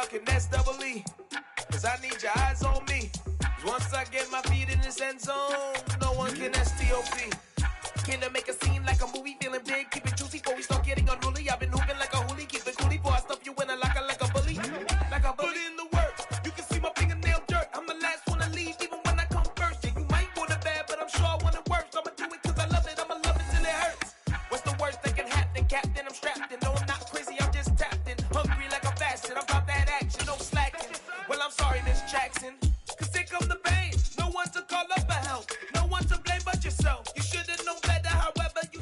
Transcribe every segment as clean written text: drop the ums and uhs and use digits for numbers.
y'all can nest double E. Cause I need your eyes on me. Once I get my feet in this end zone, no one can STOP. Can I make a scene like a movie, feeling big, keep it juicy before we start getting unruly. I've been hooping like a hoolie, keep it coolie before I stuff you in a locker like a bully. Like a bully. Put in the work, you can see my fingernail dirt. I'm the last one to leave, even when I come first. And you might want it bad, but I'm sure I want it worse. I'ma do it cause I love it, I'ma love it till it hurts. What's the worst that can happen, Captain? I'm strapped in, no I'm not crazy, I'm just tapped in. Hungry like I'm fasting, I'm about that action, no slacking. Well I'm sorry, Miss Jackson. Cause here come the pain. No one to call up for help. No one to blame but yourself. You should have known better, however you...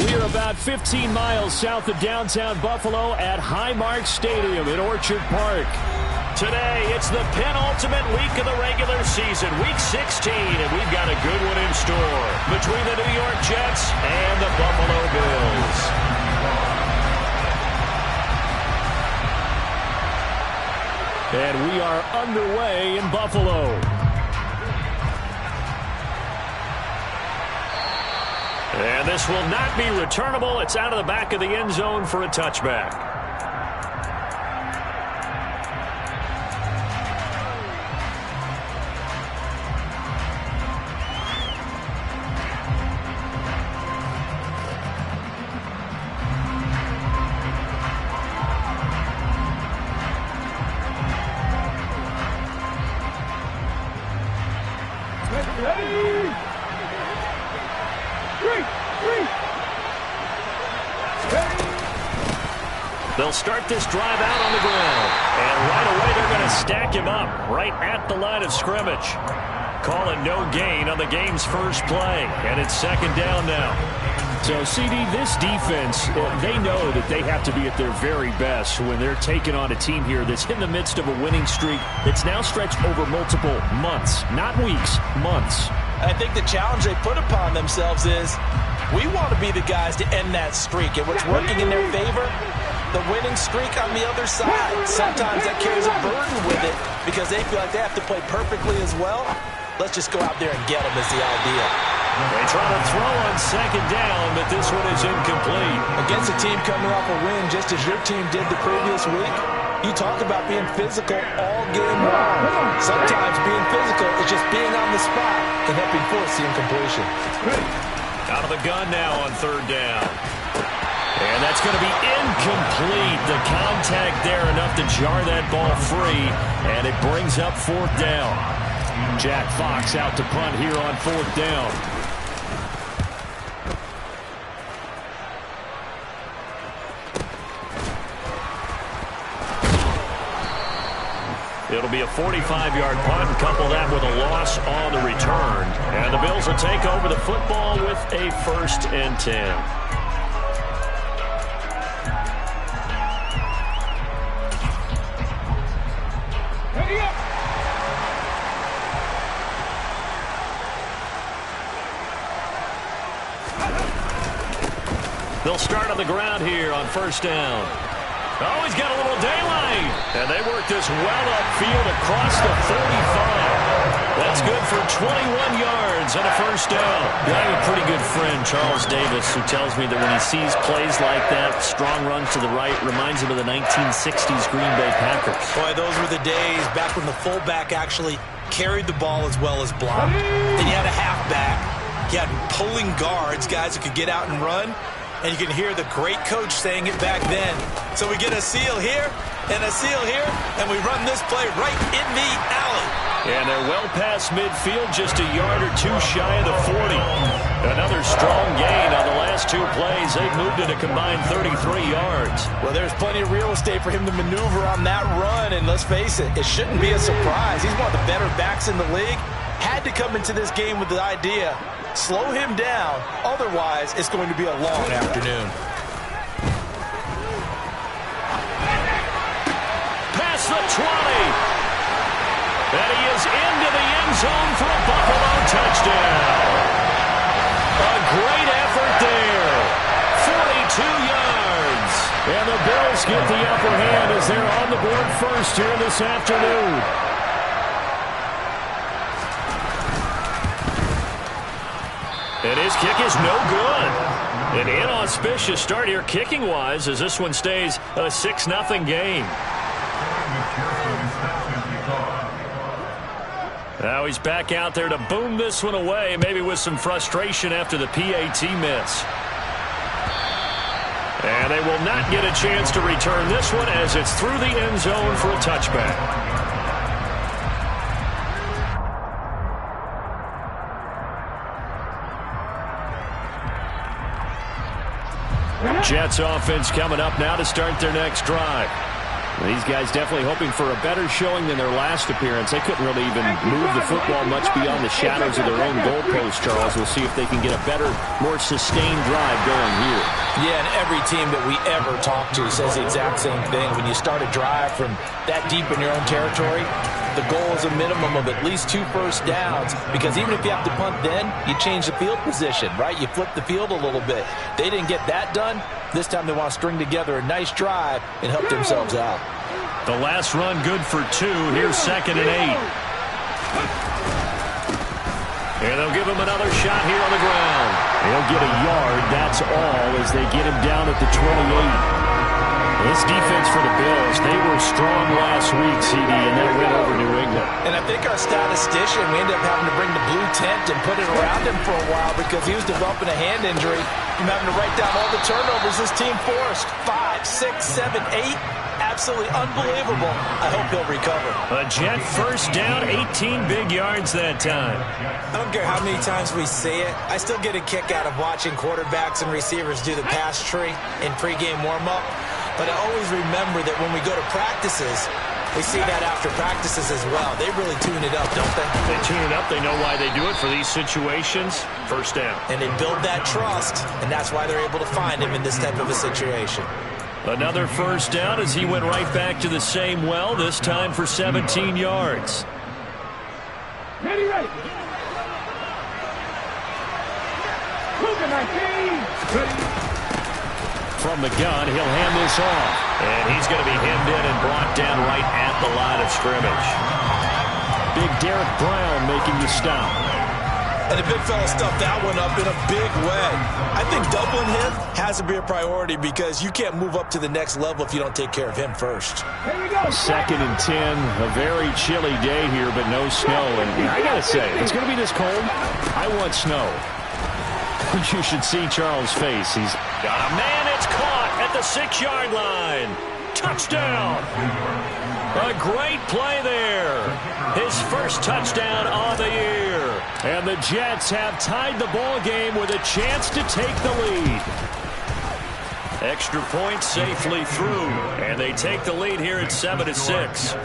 We're about 15 miles south of downtown Buffalo at Highmark Stadium in Orchard Park. Today, it's the penultimate week of the regular season, week 16, and we've got a good one in store between the New York Jets and the Buffalo Bills. And we are underway in Buffalo. And this will not be returnable. It's out of the back of the end zone for a touchback. They'll start this drive out on the ground. And right away, they're going to stack him up right at the line of scrimmage. Calling no gain on the game's first play. And it's second down now. So, CD, this defense, they know that they have to be at their very best when they're taking on a team here that's in the midst of a winning streak that's now stretched over multiple months. Not weeks, months. I think the challenge they put upon themselves is we want to be the guys to end that streak. And what's working in their favor? The winning streak on the other side. Sometimes that carries a burden with it because they feel like they have to play perfectly as well. Let's just go out there and get them is the idea. They try to throw on second down, but this one is incomplete. Against a team coming off a win just as your team did the previous week, you talk about being physical all game long. Sometimes being physical is just being on the spot and helping force the incompletion. Out of the gun now on third down. And that's going to be incomplete. The contact there enough to jar that ball free, and it brings up fourth down. Jack Fox out to punt here on fourth down. It'll be a 45-yard punt and couple that with a loss on the return. And the Bills will take over the football with a 1st and 10. They'll start on the ground here on first down. Oh, he's got a little daylight. And they work this well upfield across the 35. That's good for 21 yards and a first down. I have a pretty good friend, Charles Davis, who tells me that when he sees plays like that, strong runs to the right, reminds him of the 1960s Green Bay Packers. Boy, those were the days back when the fullback actually carried the ball as well as blocked. Then you had a halfback. You had pulling guards, guys who could get out and run. And you can hear the great coach saying it back then. So we get a seal here and a seal here, and we run this play right in the alley. And they're well past midfield, just a yard or two shy of the 40. Another strong gain on the last two plays. They've moved it a combined 33 yards. Well, there's plenty of real estate for him to maneuver on that run, and let's face it, it shouldn't be a surprise. He's one of the better backs in the league. Had to come into this game with the idea, slow him down, otherwise it's going to be a long afternoon. Past the 20. And he is into the end zone for a Buffalo touchdown. A great effort there. 42 yards. And the Bills get the upper hand as they're on the board first here this afternoon. And his kick is no good. An inauspicious start here kicking-wise as this one stays a 6-0 game. Now he's back out there to boom this one away, maybe with some frustration after the PAT miss. And they will not get a chance to return this one as it's through the end zone for a touchback. Jets offense coming up now to start their next drive. These guys definitely hoping for a better showing than their last appearance. They couldn't really even move the football much beyond the shadows of their own goalpost, Charles. We'll see if they can get a better, more sustained drive going here. Yeah, and every team that we ever talk to says the exact same thing. When you start a drive from that deep in your own territory, the goal is a minimum of at least 2 first downs, because even if you have to punt then, you change the field position, right? You flip the field a little bit. They didn't get that done. This time they want to string together a nice drive and help themselves out. The last run good for 2. Here's 2nd and 8. And they'll give him another shot here on the ground. He'll get a yard, that's all, as they get him down at the 28. This defense for the Bills, they were strong last week, CD, and that went over New England. And I think our statistician, we ended up having to bring the blue tent and put it around him for a while because he was developing a hand injury from having to write down all the turnovers this team forced. 5, 6, 7, 8. Absolutely unbelievable. I hope he'll recover. A Jet first down, 18 big yards that time. I don't care how many times we see it. I still get a kick out of watching quarterbacks and receivers do the pass tree in pregame warm-up. But I always remember that when we go to practices, we see that after practices as well. They really tune it up, don't they? They tune it up. They know why they do it for these situations. First down. And they build that trust, and that's why they're able to find him in this type of a situation. Another first down as he went right back to the same well, this time for 17 yards. Ready. From the gun, he'll hand this off. And he's going to be hemmed in and brought down right at the line of scrimmage. Big Derek Brown making the stop. And the big fella stuffed that one up in a big way. I think doubling him has to be a priority because you can't move up to the next level if you don't take care of him first. 2nd and 10, a very chilly day here, but no snow. And I got to say, if it's going to be this cold, I want snow. You should see Charles' face. He's got a man. It's caught at the 6-yard line. Touchdown. A great play there. His first touchdown on the year. And the Jets have tied the ball game with a chance to take the lead. Extra point safely through. And they take the lead here at 7-6.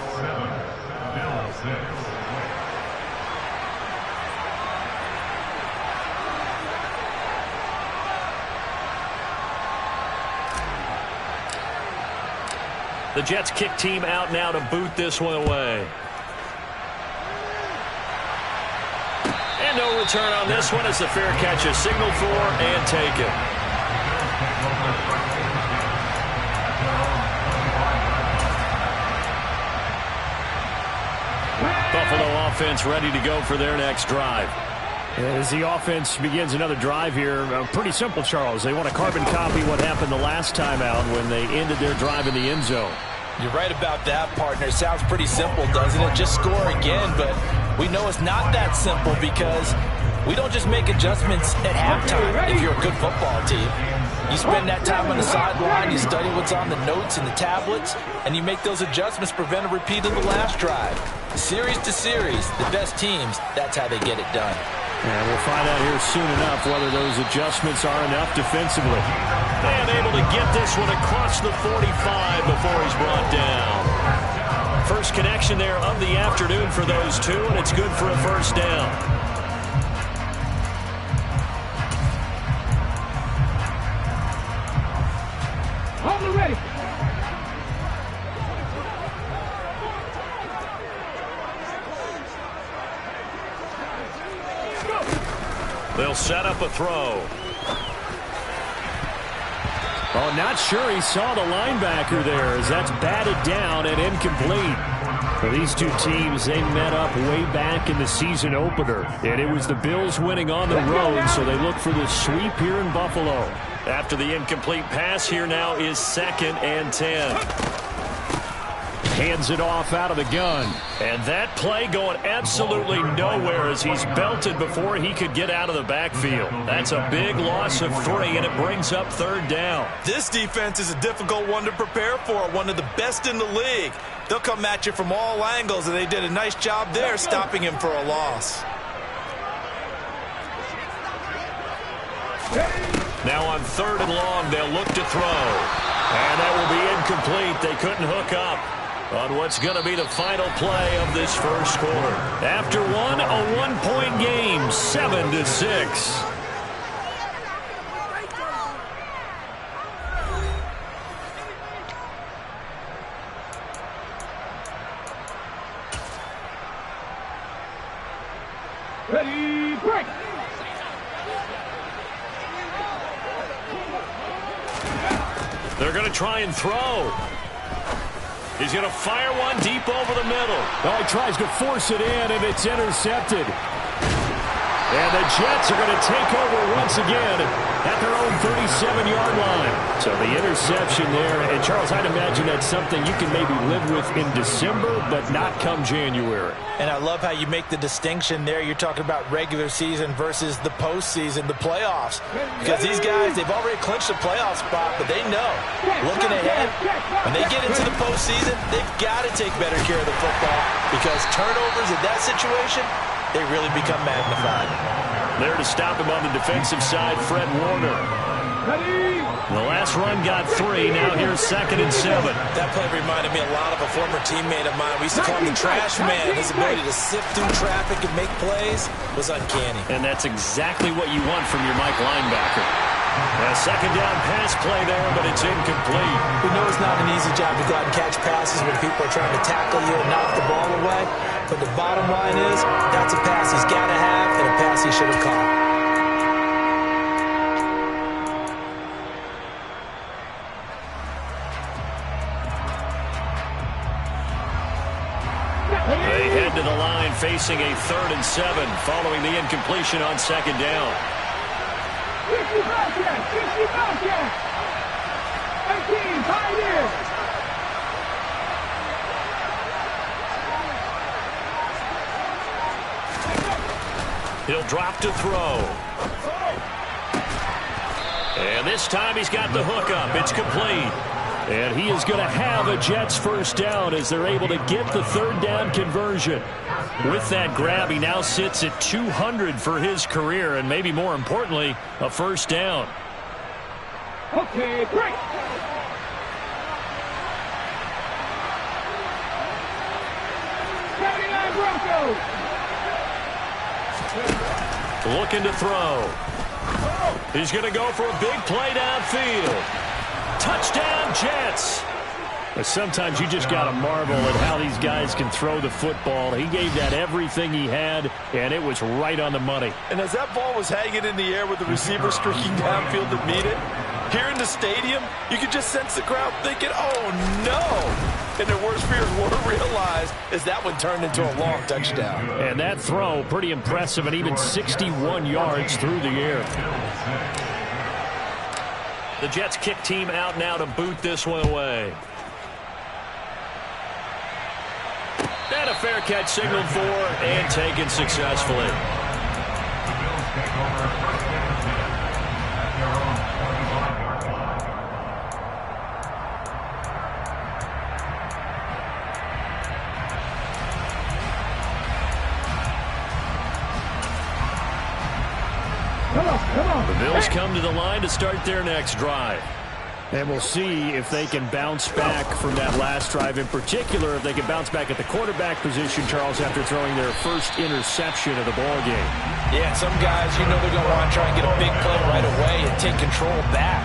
The Jets kick team out now to boot this one away. And no return on this one as the fair catch is signaled for and taken. Buffalo offense ready to go for their next drive. As the offense begins another drive here, pretty simple, Charles. They want to carbon copy what happened the last time out when they ended their drive in the end zone. You're right about that, partner. Sounds pretty simple, doesn't it? Just score again, but we know it's not that simple because we don't just make adjustments at halftime if you're a good football team. You spend that time on the sideline, you study what's on the notes and the tablets, and you make those adjustments to prevent a repeat of the last drive. Series to series, the best teams, that's how they get it done. And we'll find out here soon enough whether those adjustments are enough defensively. And able to get this one across the 45 before he's brought down. First connection there of the afternoon for those two, and it's good for a first down. Hold it ready. They'll set up a throw. Oh, not sure he saw the linebacker there as that's batted down and incomplete. For these two teams, they met up way back in the season opener. And it was the Bills winning on the road, so they look for the sweep here in Buffalo. After the incomplete pass, here now is 2nd and 10. hands it off out of the gun. And that play going absolutely nowhere as he's belted before he could get out of the backfield. That's a big loss of 3, and it brings up 3rd down. This defense is a difficult one to prepare for, one of the best in the league. They'll come at you from all angles, and they did a nice job there stopping him for a loss. Now on 3rd and long, they'll look to throw. And that will be incomplete. They couldn't hook up on what's going to be the final play of this first quarter. After one, a 1-point game, 7-6. Ready, break! They're going to try and throw. He's going to fire one deep over the middle. Oh, he tries to force it in, and it's intercepted. And the Jets are going to take over once again at their own 37-yard line. So the interception there, and Charles, I'd imagine that's something you can maybe live with in December, but not come January. And I love how you make the distinction there. You're talking about regular season versus the postseason, the playoffs. Because these guys, they've already clinched a playoff spot, but they know, looking ahead, when they get into the postseason, they've got to take better care of the football because turnovers in that situation, they really become magnified. There to stop him on the defensive side, Fred Warner. Ready! The last run got 3. Now here's 2nd and 7. That play reminded me a lot of a former teammate of mine. We used to call him the trash man. His ability to sift through traffic and make plays was uncanny. And that's exactly what you want from your Mike linebacker. A 2nd down pass play there, but it's incomplete. We know it's not an easy job to go out and catch passes when people are trying to tackle you and knock the ball away. But the bottom line is, that's a pass he's got to have and a pass he should have caught. They head to the line facing a 3rd and 7 following the incompletion on 2nd down. 60 Bobcats! 18 Pioneers! He'll drop to throw. And this time he's got the hookup. It's complete. And he is going to have a Jets first down as they're able to get the 3rd down conversion. With that grab, he now sits at 200 for his career, and maybe more importantly, a first down. Okay, break! Broncos! Looking to throw. He's going to go for a big play downfield. Touchdown, Jets. But sometimes you just got to marvel at how these guys can throw the football. He gave that everything he had, and it was right on the money. And as that ball was hanging in the air with the receiver streaking downfield to meet it, here in the stadium, you could just sense the crowd thinking, oh, no. And their worst fears were realized as that one turned into a long touchdown. And that throw, pretty impressive, and even 61 yards through the air. The Jets kick team out now to boot this one away. And a fair catch signaled for and taken successfully. The Bills come to the line to start their next drive. And we'll see if they can bounce back from that last drive. In particular, if they can bounce back at the quarterback position, Charles, after throwing their first interception of the ball game. Yeah, some guys, you know they're going to want to try and get a big play right away and take control back.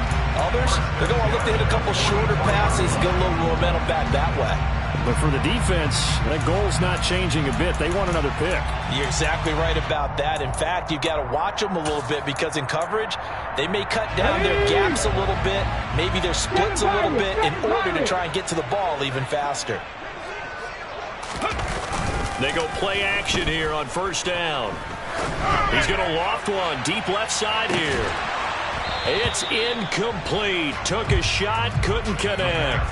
Others, they're going to look to hit a couple shorter passes, get a little momentum back that way. But for the defense, that goal's not changing a bit. They want another pick. You're exactly right about that. In fact, you've got to watch them a little bit because in coverage, they may cut down their gaps a little bit, maybe their splits a little bit in order to try and get to the ball even faster. They go play action here on first down. He's going to loft one deep left side here. It's incomplete. Took a shot, couldn't connect.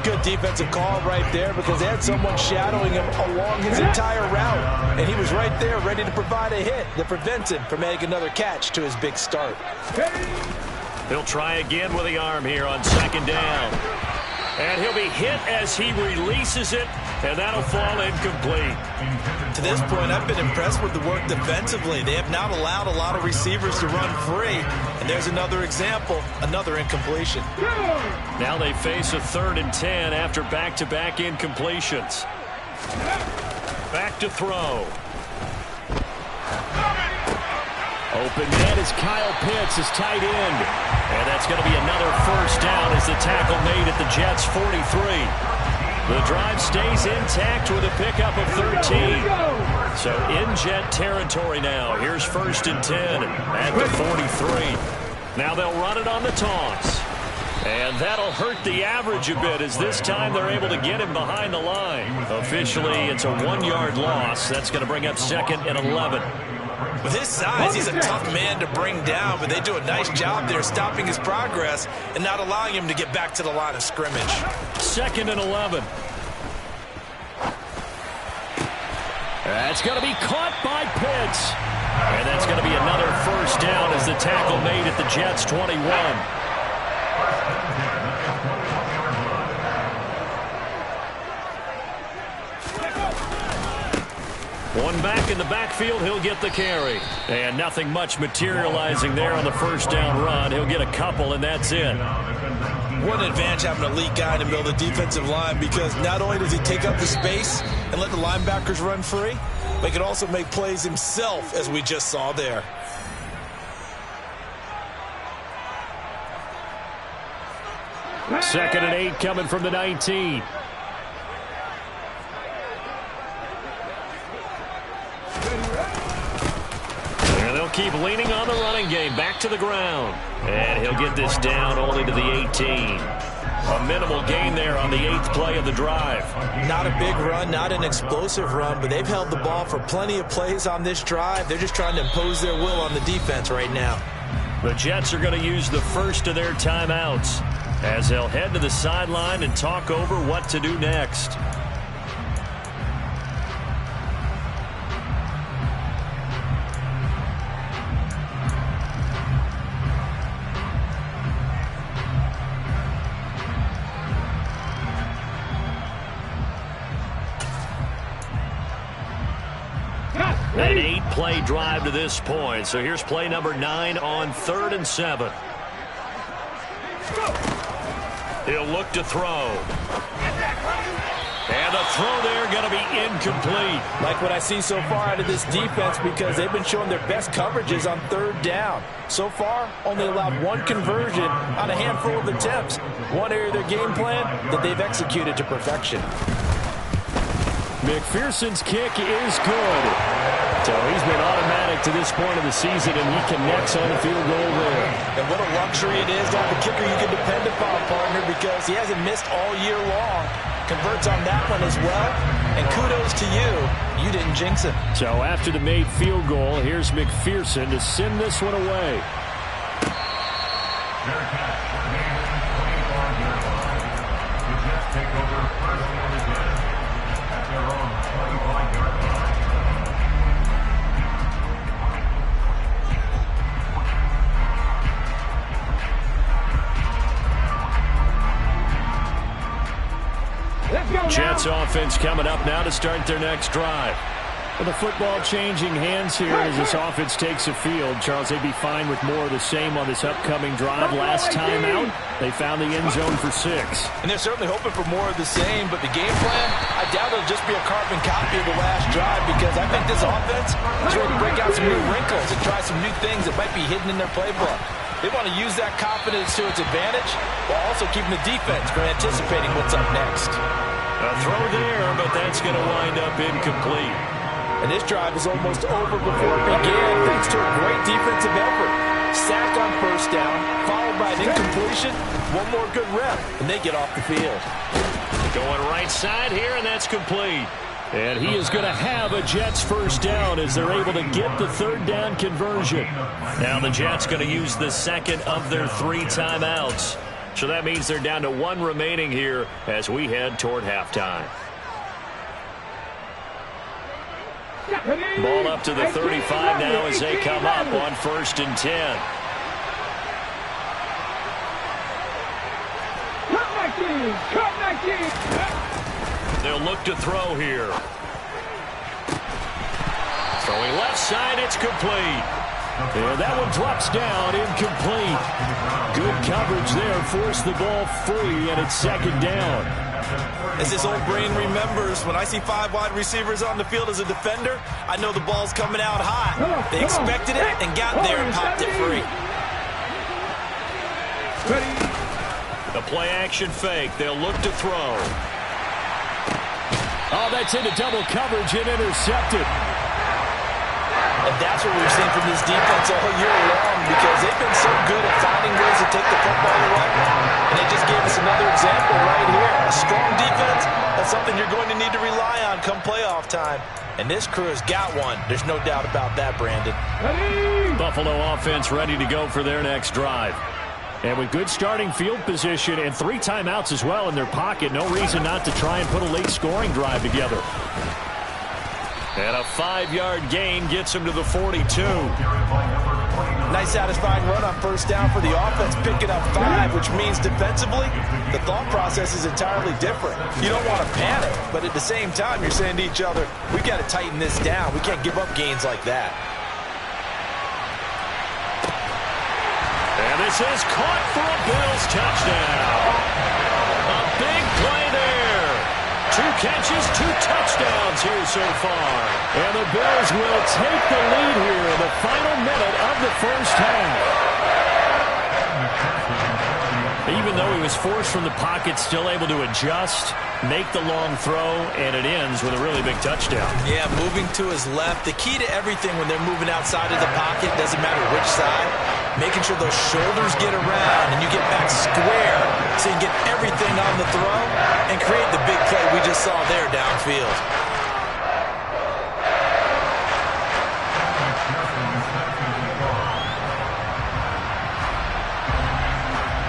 Good defensive call right there because they had someone shadowing him along his entire route. And he was right there ready to provide a hit that prevents him from making another catch to his big start. He'll try again with the arm here on second down. And he'll be hit as he releases it, and that'll fall incomplete. To this point, I've been impressed with the work defensively. They have not allowed a lot of receivers to run free. And there's another example, another incompletion. Now they face a 3rd and 10 after back-to-back incompletions. Back to throw. Open man is Kyle Pitts, his tight end. And that's going to be another first down as the tackle made at the Jets' 43. The drive stays intact with a pickup of 13. So in Jet territory now. Here's 1st and 10 at the 43. Now they'll run it on the toss. And that'll hurt the average a bit as this time they're able to get him behind the line. Officially, it's a 1-yard loss. That's going to bring up 2nd and 11. With his size, he's a tough man to bring down, but they do a nice job there stopping his progress and not allowing him to get back to the line of scrimmage. 2nd and 11. That's going to be caught by Pitts. And that's going to be another first down as the tackle made at the Jets' 21. One back in the backfield, he'll get the carry. And nothing much materializing there on the first down run. He'll get a couple, and that's it. What an advantage having an elite guy in the middle of the defensive line, because not only does he take up the space and let the linebackers run free, but he can also make plays himself, as we just saw there. Second and 8 coming from the 19. And they'll keep leaning on the running game. Back to the ground. And he'll get this down only to the 18. A minimal gain there on the 8th play of the drive. Not a big run, not an explosive run, but they've held the ball for plenty of plays on this drive. They're just trying to impose their will on the defense right now. The Jets are going to use the first of their timeouts as they'll head to the sideline and talk over what to do next. An 8-play drive to this point. So here's play number 9 on 3rd and 7. He'll look to throw. And the throw there going to be incomplete. Like what I see so far out of this defense, because they've been showing their best coverages on 3rd down. So far, only allowed 1 conversion on a handful of attempts. One area of their game plan that they've executed to perfection. McPherson's kick is good. So he's been automatic to this point of the season, and he connects on the field goal there. And what a luxury it is to have a kicker you can depend upon, partner, because he hasn't missed all year long. Converts on that one as well. And kudos to you. You didn't jinx him. So after the made field goal, here's McPherson to send this one away. Jets offense coming up now to start their next drive. Well, the football changing hands here as this offense takes the field. Charles, they'd be fine with more of the same on this upcoming drive. Last time out, they found the end zone for 6. And they're certainly hoping for more of the same, but the game plan, I doubt it'll just be a carbon copy of the last drive, because I think this offense is ready to break out some new wrinkles and try some new things that might be hidden in their playbook. They want to use that confidence to its advantage while also keeping the defense from anticipating what's up next. A throw there, but that's going to wind up incomplete. And this drive is almost over before it began, thanks to a great defensive effort. Sack on 1st down, followed by an incompletion. One more good rep, and they get off the field. Going right side here, and that's complete. And he is going to have a Jets 1st down as they're able to get the 3rd down conversion. Now the Jets going to use the 2nd of their 3 timeouts. So that means they're down to 1 remaining here as we head toward halftime. Ball up to the 35 now as they come up on 1st and 10. They'll look to throw here. Throwing left side, it's complete. And that one drops down, incomplete. Good coverage there, forced the ball free, and it's 2nd down. As this old brain remembers, when I see 5 wide receivers on the field as a defender, I know the ball's coming out hot. They expected it and got there and popped it free. The play action fake. They'll look to throw. Oh, that's into double coverage and intercepted. And that's what we've seen from this defense all year long, because they've been so good at finding ways to take the football away. And they just gave us another example right here. A strong defense, that's something you're going to need to rely on come playoff time. And this crew has got one. There's no doubt about that, Brandon. Buffalo offense ready to go for their next drive. And with good starting field position and 3 timeouts as well in their pocket, no reason not to try and put a late scoring drive together. And a 5-yard gain gets him to the 42. Nice satisfying run on 1st down for the offense, picking up 5, which means defensively, the thought process is entirely different. You don't want to panic, but at the same time, you're saying to each other, we got to tighten this down. We can't give up gains like that. And this is caught for a Bills touchdown. A big play there. 2 catches, 2 touchdowns here so far. And the Bills will take the lead here in the final minute of the 1st half. Even though he was forced from the pocket, still able to adjust, make the long throw, and it ends with a really big touchdown. Yeah, moving to his left. The key to everything when they're moving outside of the pocket, doesn't matter which side, making sure those shoulders get around and you get back square so you get everything on the throw and create the big play we just saw there downfield.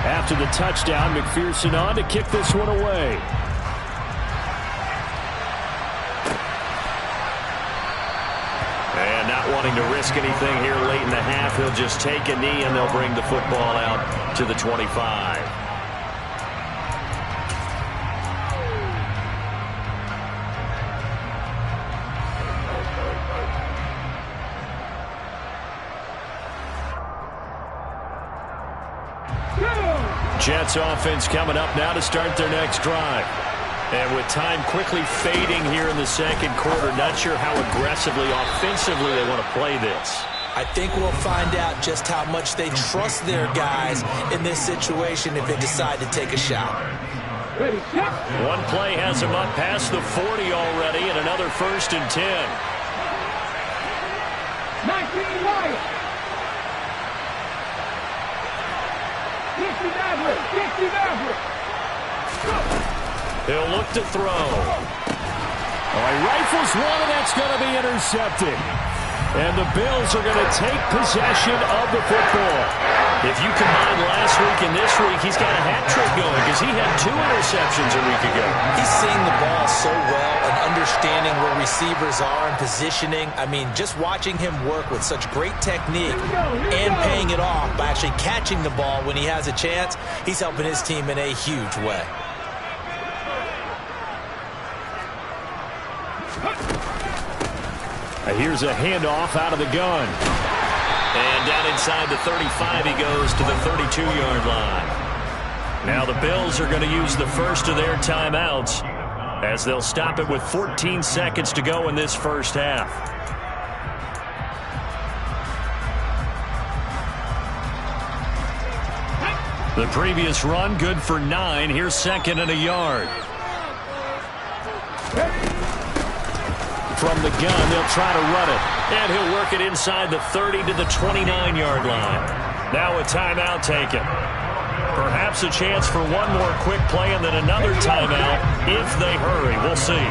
After the touchdown, McPherson on to kick this one away. And not wanting to risk anything here late in the half, he'll just take a knee and they'll bring the football out to the 25. Jets offense coming up now to start their next drive. And with time quickly fading here in the 2nd quarter, not sure how aggressively, offensively they want to play this. I think we'll find out just how much they trust their guys in this situation if they decide to take a shot. One play has them up past the 40 already, and another 1st and 10. 19 Wyatt. 60 Maverick. He'll look to throw. Oh, he rifles one, and that's going to be intercepted. And the Bills are going to take possession of the football. If you combine last week and this week, he's got a hat trick going because he had 2 interceptions a week ago. He's seeing the ball so well and understanding where receivers are and positioning. I mean, just watching him work with such great technique and paying it off by actually catching the ball when he has a chance, he's helping his team in a huge way. Here's a handoff out of the gun. And down inside the 35, he goes to the 32-yard line. Now the Bills are going to use the first of their timeouts as they'll stop it with 14 seconds to go in this 1st half. The previous run good for 9. Here's 2nd and a yard. From the gun, they'll try to run it. And he'll work it inside the 30 to the 29-yard line. Now a timeout taken. Perhaps a chance for one more quick play and then another timeout if they hurry. We'll see.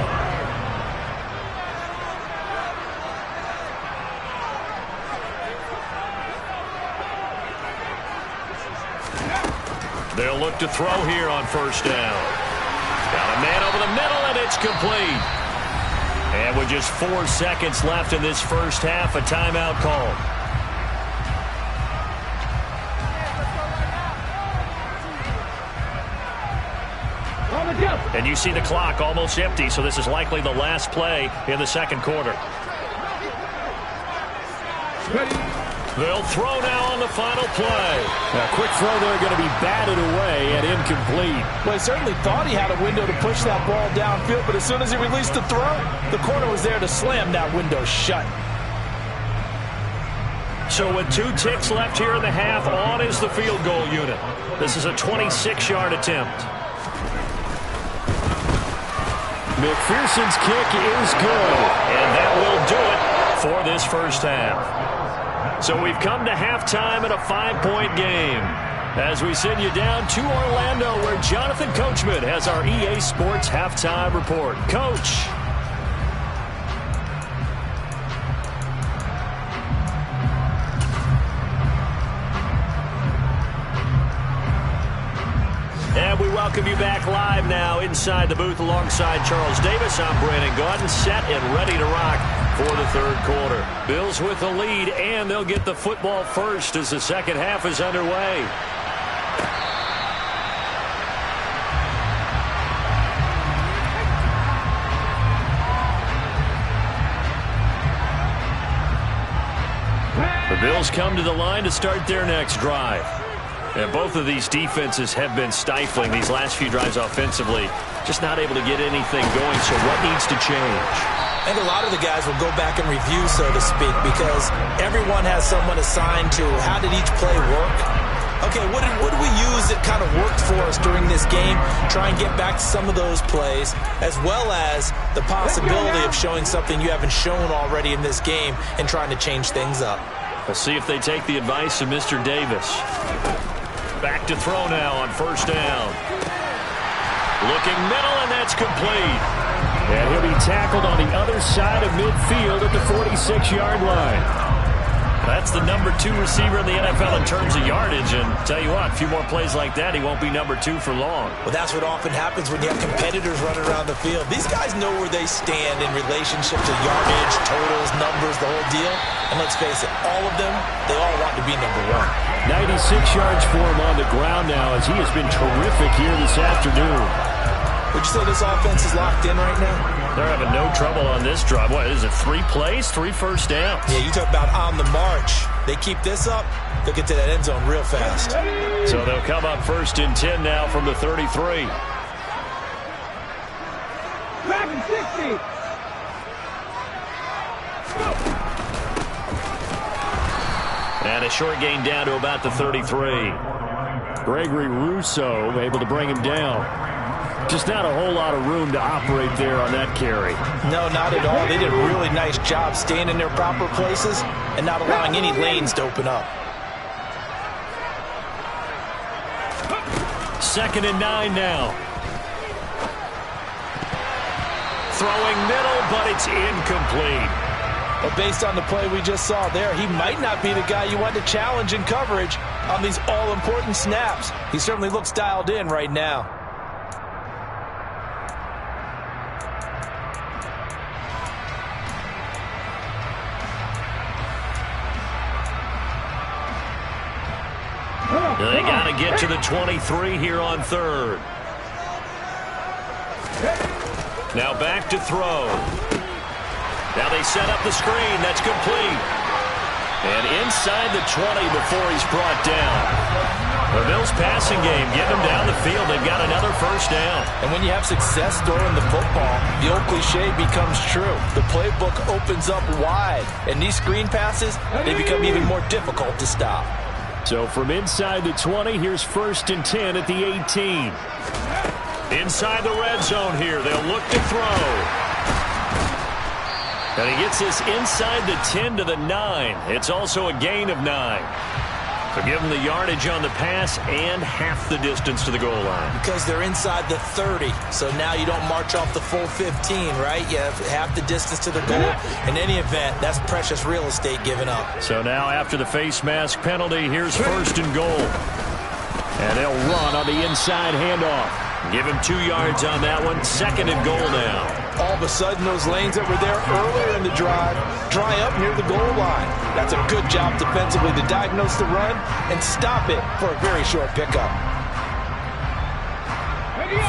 They'll look to throw here on first down. Got a man over the middle, and it's complete. And with just 4 seconds left in this first half, a timeout called. And you see the clock almost empty, so this is likely the last play in the second quarter. They'll throw now on the final play. A quick throw there, going to be batted away and incomplete. Well, he certainly thought he had a window to push that ball downfield, but as soon as he released the throw, the corner was there to slam that window shut. So with 2 ticks left here in the half, on is the field goal unit. This is a 26-yard attempt. McPherson's kick is good. And that will do it for this first half. So we've come to halftime in a 5-point game. As we send you down to Orlando, where Jonathan Coachman has our EA Sports halftime report. Coach. And we welcome you back live now inside the booth alongside Charles Davis. I'm Brandon Gaudin, set and ready to rock for the third quarter. Bills with the lead, and they'll get the football first as the second half is underway. The Bills come to the line to start their next drive. And both of these defenses have been stifling these last few drives offensively. Just not able to get anything going, so what needs to change? I think a lot of the guys will go back and review, so to speak, because everyone has someone assigned to how did each play work. Okay, what did we use that kind of worked for us during this game? Try and get back to some of those plays, as well as the possibility of showing something you haven't shown already in this game and trying to change things up. Let's see if they take the advice of Mr. Davis. Back to throw now on first down. Looking middle, and that's complete. And he'll be tackled on the other side of midfield at the 46-yard line. That's the number 2 receiver in the NFL in terms of yardage. And tell you what, a few more plays like that, he won't be number 2 for long. Well, that's what often happens when you have competitors running around the field. These guys know where they stand in relationship to yardage, totals, numbers, the whole deal. And let's face it, all of them, they all want to be number 1. 96 yards for him on the ground now, as he has been terrific here this afternoon. Would you say this offense is locked in right now? They're having no trouble on this drive. What is it, 3 plays, 3 first downs? Yeah, you talk about on the march. They keep this up, they'll get to that end zone real fast. So they'll come up first and 10 now from the 33. Back and 60. And a short gain down to about the 33. Gregory Rousseau able to bring him down. Just not a whole lot of room to operate there on that carry. No, not at all. They did a really nice job staying in their proper places and not allowing any lanes to open up. 2nd and 9 now. Throwing middle, but it's incomplete. Well, based on the play we just saw there, he might not be the guy you want to challenge in coverage on these all-important snaps. He certainly looks dialed in right now. They got to get to the 23 here on 3rd. Now back to throw. Now they set up the screen. That's complete. And inside the 20 before he's brought down. The Bills passing game, getting them down the field. They've got another first down. And when you have success throwing the football, the old cliche becomes true. The playbook opens up wide. And these screen passes, they become even more difficult to stop. So from inside the 20, here's 1st and 10 at the 18. Inside the red zone here. They'll look to throw. And he gets this inside the 10 to the 9. It's also a gain of 9. So give him the yardage on the pass and half the distance to the goal line. Because they're inside the 30, so now you don't march off the full 15, right? You have half the distance to the goal. In any event, that's precious real estate given up. So now after the face mask penalty, here's 1st and goal. And they'll run on the inside handoff. Give him 2 yards on that one. 2nd and goal now. All of a sudden, those lanes that were there earlier in the drive dry up near the goal line. That's a good job defensively to diagnose the run and stop it for a very short pickup.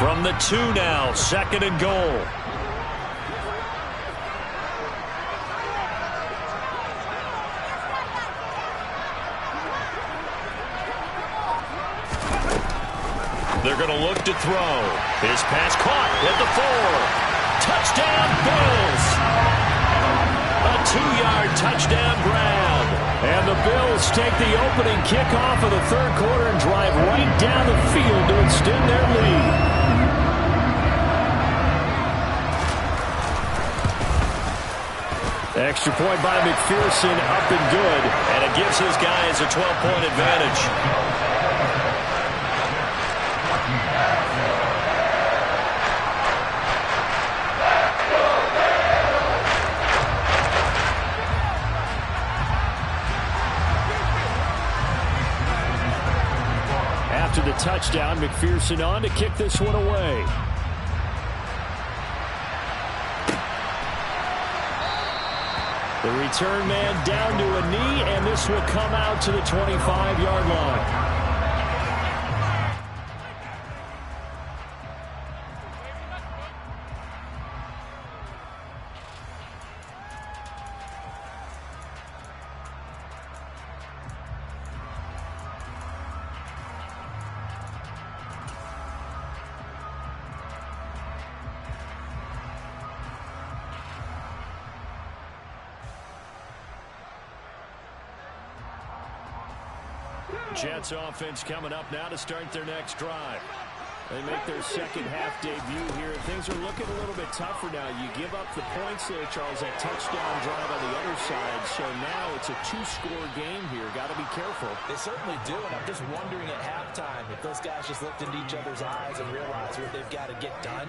From the 2 now, 2nd and goal. They're going to look to throw. His pass caught at the 4. Touchdown, Bills. A 2-yard touchdown grab. And the Bills take the opening kickoff of the 3rd quarter and drive right down the field to extend their lead. Extra point by McPherson, up and good. And it gives his guys a 12-point advantage. After the touchdown, McPherson on to kick this one away. The return man down to a knee, and this will come out to the 25-yard line. Jets offense coming up now to start their next drive. They make their second half debut here. Things are looking a little bit tougher now. You give up the points there, Charles, that touchdown drive on the other side. So now it's a 2-score game here. Got to be careful. They certainly do, and I'm just wondering at halftime if those guys just looked into each other's eyes and realized what they've got to get done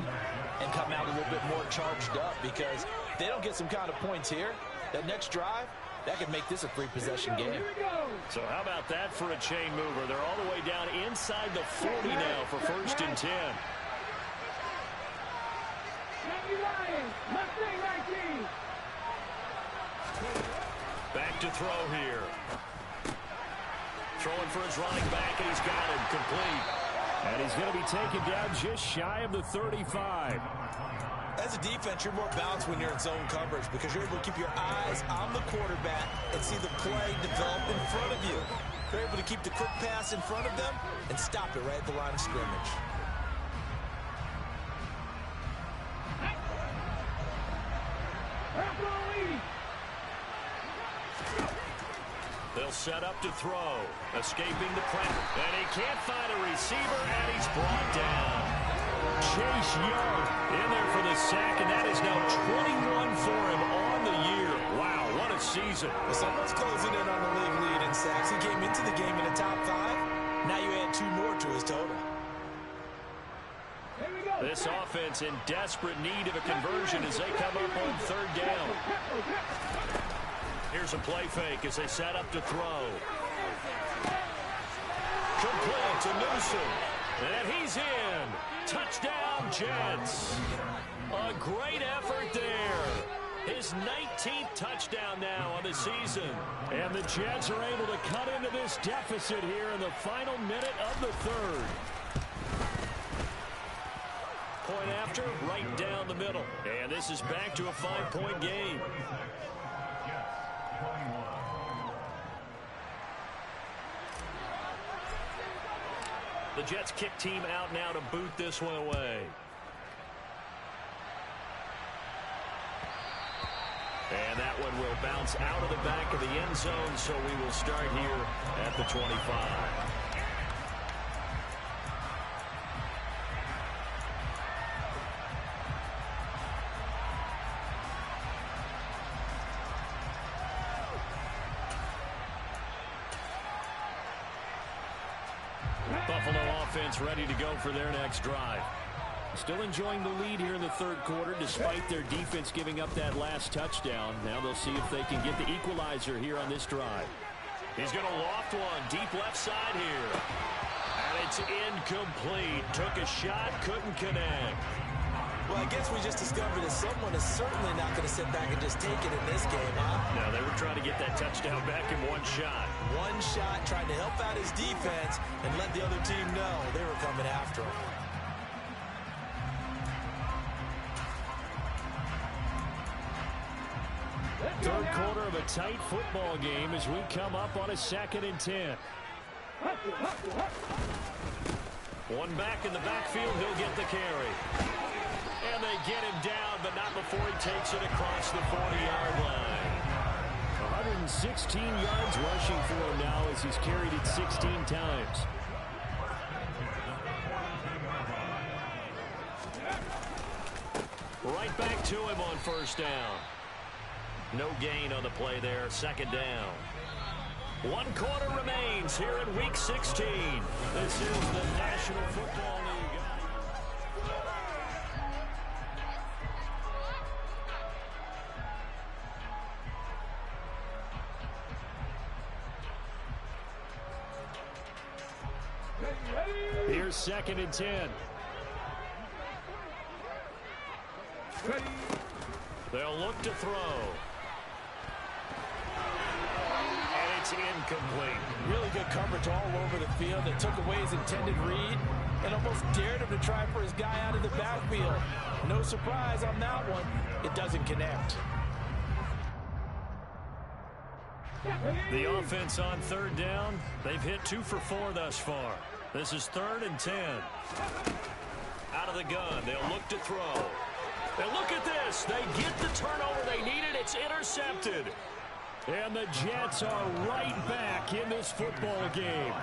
and come out a little bit more charged up, because if they don't get some kind of points here, that next drive, that could make this a 3-possession game. So how about that for a chain mover? They're all the way down inside the 40 now for 1st and 10. Back to throw here. Throwing for his running back, and he's got it complete. And he's going to be taken down just shy of the 35. As a defense, you're more balanced when you're in zone coverage because you're able to keep your eyes on the quarterback and see the play develop in front of you. You're able to keep the quick pass in front of them and stop it right at the line of scrimmage. They'll set up to throw. Escaping the pressure. And he can't find a receiver, and he's brought down. Chase Young in there for the sack, and that is now 21 for him on the year. Wow, what a season. Well, someone's closing in on the league lead in sacks. He came into the game in the top 5. Now you add 2 more to his total. This offense in desperate need of a conversion as they come up on 3rd down. Here's a play fake as they set up to throw. Complete to Newsom. And he's in. Touchdown, Jets. A great effort there. His 19th touchdown now on the season. And the Jets are able to cut into this deficit here in the final minute of the 3rd. Point after, right down the middle. And this is back to a 5-point game. The Jets kick team out now to boot this one away. And that one will bounce out of the back of the end zone, so we will start here at the 25. Buffalo offense ready to go for their next drive. Still enjoying the lead here in the 3rd quarter despite their defense giving up that last touchdown. Now they'll see if they can get the equalizer here on this drive. He's going to loft one deep left side here. And it's incomplete. Took a shot, couldn't connect. Well, I guess we just discovered that someone is certainly not going to sit back and just take it in this game, huh? No, they were trying to get that touchdown back in one shot. One shot, trying to help out his defense and let the other team know they were coming after him. Third quarter of a tight football game as we come up on a 2nd and 10. One back in the backfield, he'll get the carry. And they get him down, but not before he takes it across the 40-yard line. 116 yards rushing for him now as he's carried it 16 times. Right back to him on first down. No gain on the play there, 2nd down. 1 quarter remains here in Week 16. This is the National Football League. Here's 2nd and 10. They'll look to throw. And it's incomplete. Really good coverage all over the field. They took away his intended read and almost dared him to try for his guy out of the backfield. No surprise on that one. It doesn't connect. The offense on 3rd down. They've hit 2 for 4 thus far. This is 3rd and 10. Out of the gun. They'll look to throw. And look at this. They get the turnover they needed. It's intercepted. And the Jets are right back in this football game.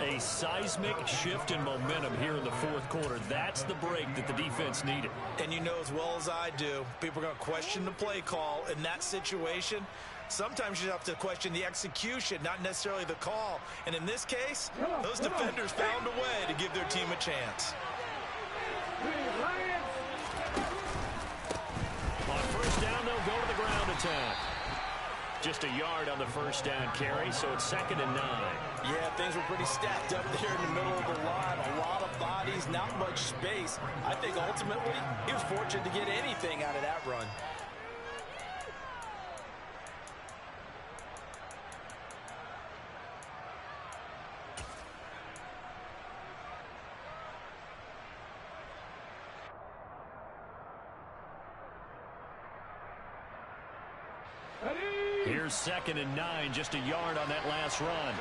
A seismic shift in momentum here in the 4th quarter. That's the break that the defense needed. And you know as well as I do, people are going to question the play call in that situation. Sometimes you have to question the execution, not necessarily the call. And in this case, those defenders found a way to give their team a chance. On first down, they'll go to the ground attack. Just a yard on the first down carry, so it's 2nd and 9. Yeah, things were pretty stacked up there in the middle of the line. A lot of bodies, not much space. I think ultimately he was fortunate to get anything out of that run. Here's 2nd and 9, just a yard on that last run.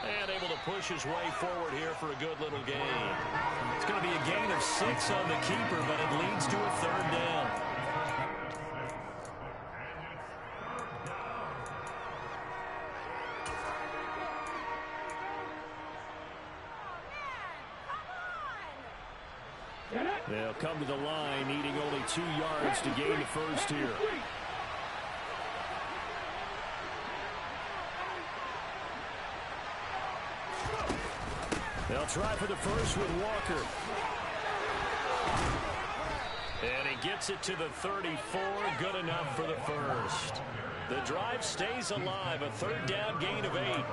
And able to push his way forward here for a good little gain. It's going to be a gain of 6 on the keeper, but it leads to a 3rd down. They'll come to the line, needing only 2 yards to gain the first here. They'll try for the first with Walker. And he gets it to the 34, good enough for the first. The drive stays alive, a 3rd down gain of 8.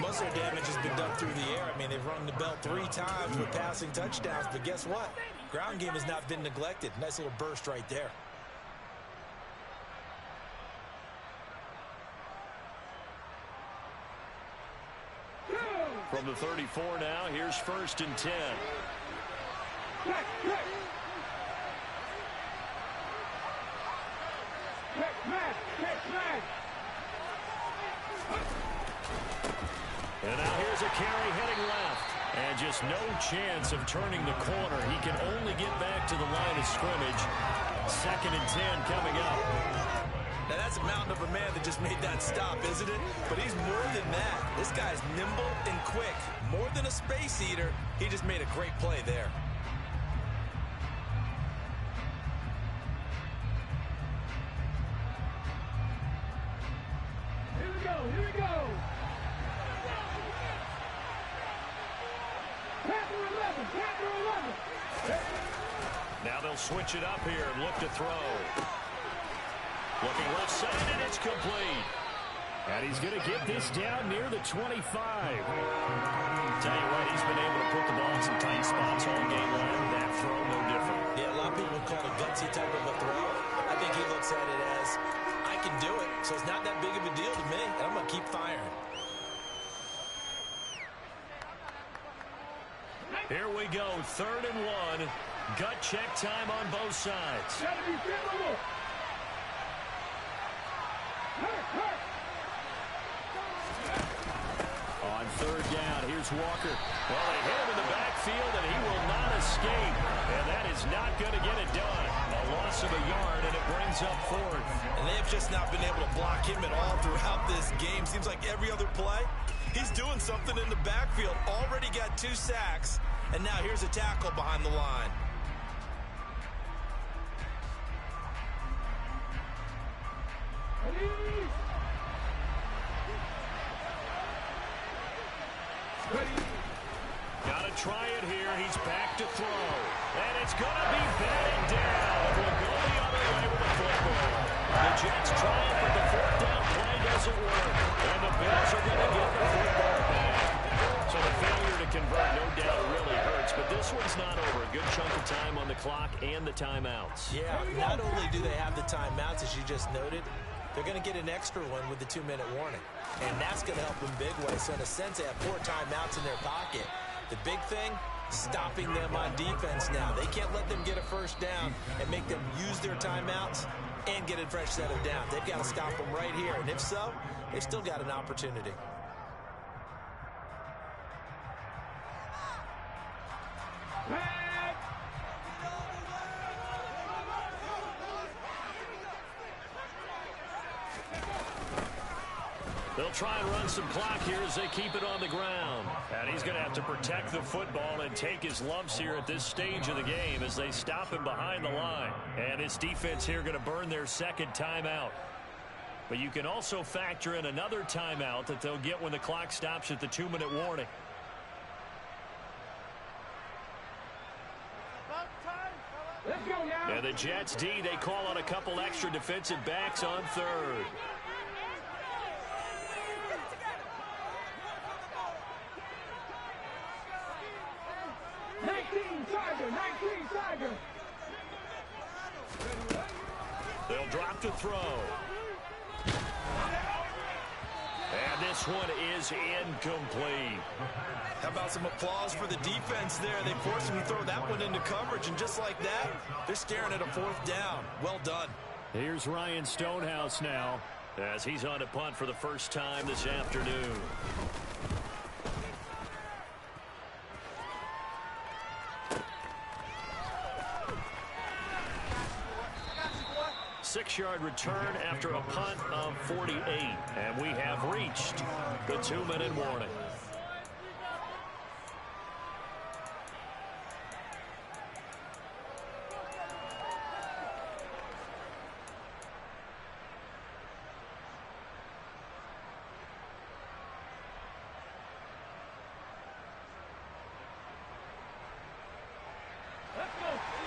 Most of their damage has been done through the air. I mean, they've rung the bell 3 times with passing touchdowns, but guess what? Ground game has not been neglected. Nice little burst right there. From the 34 now, here's 1st and 10. And now here's a carry heading left. And just no chance of turning the corner. He can only get back to the line of scrimmage. 2nd and 10 coming up. Now that's a mountain of a man that just made that stop, isn't it? But he's more than that. This guy's nimble and quick. More than a space eater, he just made a great play there. Here we go, here we go. Panther 11. Now they'll switch it up here and look to throw. Looking left side, and it's complete. And he's going to get this down near the 25. Tell you what, he's been able to put the ball in some tight spots all game long. That throw, no different. Yeah, a lot of people would call it a gutsy type of a throw. I think he looks at it as, I can do it, so it's not that big of a deal to me, and I'm going to keep firing. Here we go, 3rd and 1. Gut check time on both sides. Gotta be favorable. Hurt. On 3rd down, here's Walker. Well, they hit him in the backfield, and he will not escape. And that is not going to get it done. A loss of a yard, and it brings up 4th. And they've just not been able to block him at all throughout this game. Seems like every other play, he's doing something in the backfield. Already got 2 sacks, and now here's a tackle behind the line. Got to try it here. He's back to throw. And it's going to be batted down. We'll go the other way with the football. The Jets trying, but the 4th down play doesn't work. And the Bills are going to get the football back. So the failure to convert, no doubt, really hurts. But this one's not over. A good chunk of time on the clock and the timeouts. Yeah, not only do they have the timeouts, as you just noted, they're going to get an extra one with the 2-minute warning. And that's going to help them big way. So in a sense, they have 4 timeouts in their pocket. The big thing, stopping them on defense now. They can't let them get a 1st down and make them use their timeouts and get a fresh set of downs. They've got to stop them right here. And if so, they've still got an opportunity. They'll try and run some clock here as they keep it on the ground. And he's going to have to protect the football and take his lumps here at this stage of the game as they stop him behind the line. And his defense here going to burn their 2nd timeout. But you can also factor in another timeout that they'll get when the clock stops at the 2-minute warning. Let's go now. And the Jets D, they call on a couple extra defensive backs on 3rd. Tiger. They'll drop the throw. And this one is incomplete. How about some applause for the defense there? They forced him to throw that one into coverage, and just like that, they're staring at a 4th down. Well done. Here's Ryan Stonehouse now, as he's on to punt for the first time this afternoon. Six-yard return after a punt of 48. And we have reached the 2-minute warning.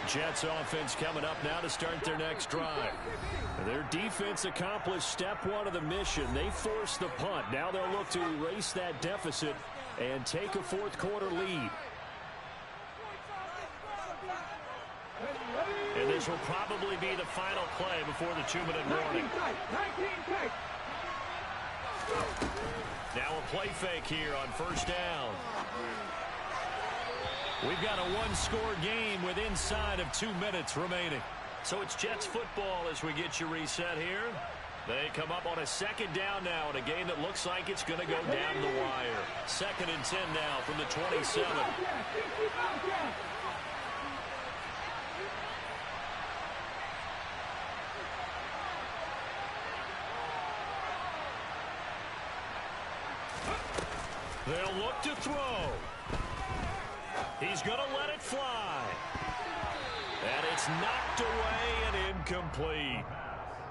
Jets offense coming up now to start their next drive. Their defense accomplished step 1 of the mission. They forced the punt. Now they'll look to erase that deficit and take a 4th quarter lead. And this will probably be the final play before the 2-minute warning. 19 tight. Now a play fake here on 1st down. We've got a 1-score game with inside of 2 minutes remaining. So it's Jets football as we get you reset here. They come up on a 2nd down now in a game that looks like it's going to go down the wire. 2nd and 10 now from the 27. They'll look to throw. He's going to let it fly. And it's knocked away and incomplete.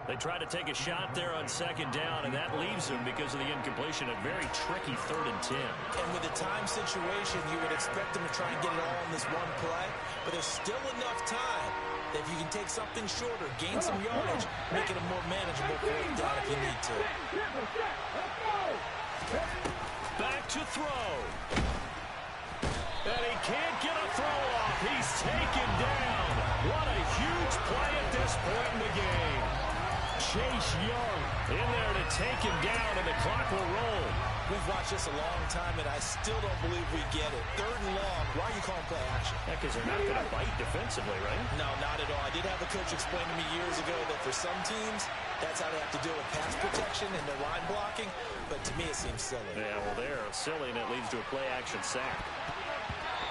They try to take a shot there on 2nd down, and that leaves them, because of the incompletion, a very tricky 3rd and 10. And with the time situation, you would expect them to try and get it all in this one play, but there's still enough time If you can take something shorter, gain some yardage, make it a more manageable fourth down if you need to. Back to throw. And he can't get a throw off. He's taken down. What a huge play at this point in the game. Chase Young in there to take him down, and the clock will roll. We've watched this a long time, and I still don't believe we get it. 3rd and long. Why are you calling play action? Yeah, because they're not going to bite defensively, right? No, not at all. I did have a coach explain to me years ago that for some teams, that's how they have to deal with pass protection and their line blocking. But to me, it seems silly. Yeah, well, they're silly, and it leads to a play-action sack.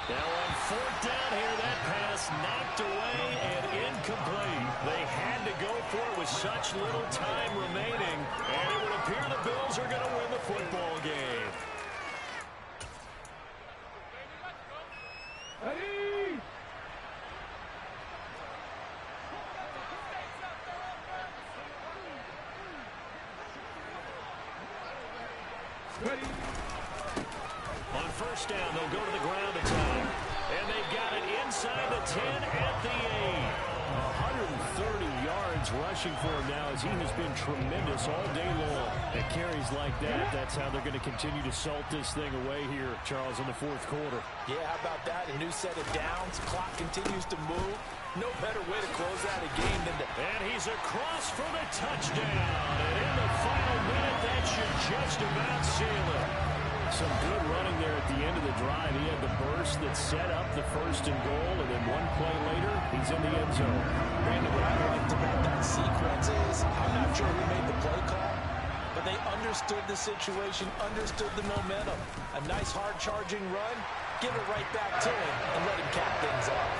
Now on 4th down here, that pass knocked away and incomplete. They had to go for it with such little time remaining, and it would appear the Bills are going to win the football game. Ready? Ready? On 1st down, they'll go to the ground attack. And they've got it inside the 10 at the 8. 130 yards rushing for him now as he has been tremendous all day long. At carries like that, that's how they're going to continue to salt this thing away here, Charles, in the 4th quarter. Yeah, how about that? A new set of downs. Clock continues to move. No better way to close out a game than to... And he's across for the touchdown. And in the final minute, that should just about seal it. Some good running there at the end of the drive. He had the burst that set up the 1st and goal, and then one play later, he's in the end zone. Brandon, what I liked about that sequence is, I'm not sure who made the play call, but they understood the situation, understood the momentum. A nice hard-charging run, give it right back to him, and let him cap things off.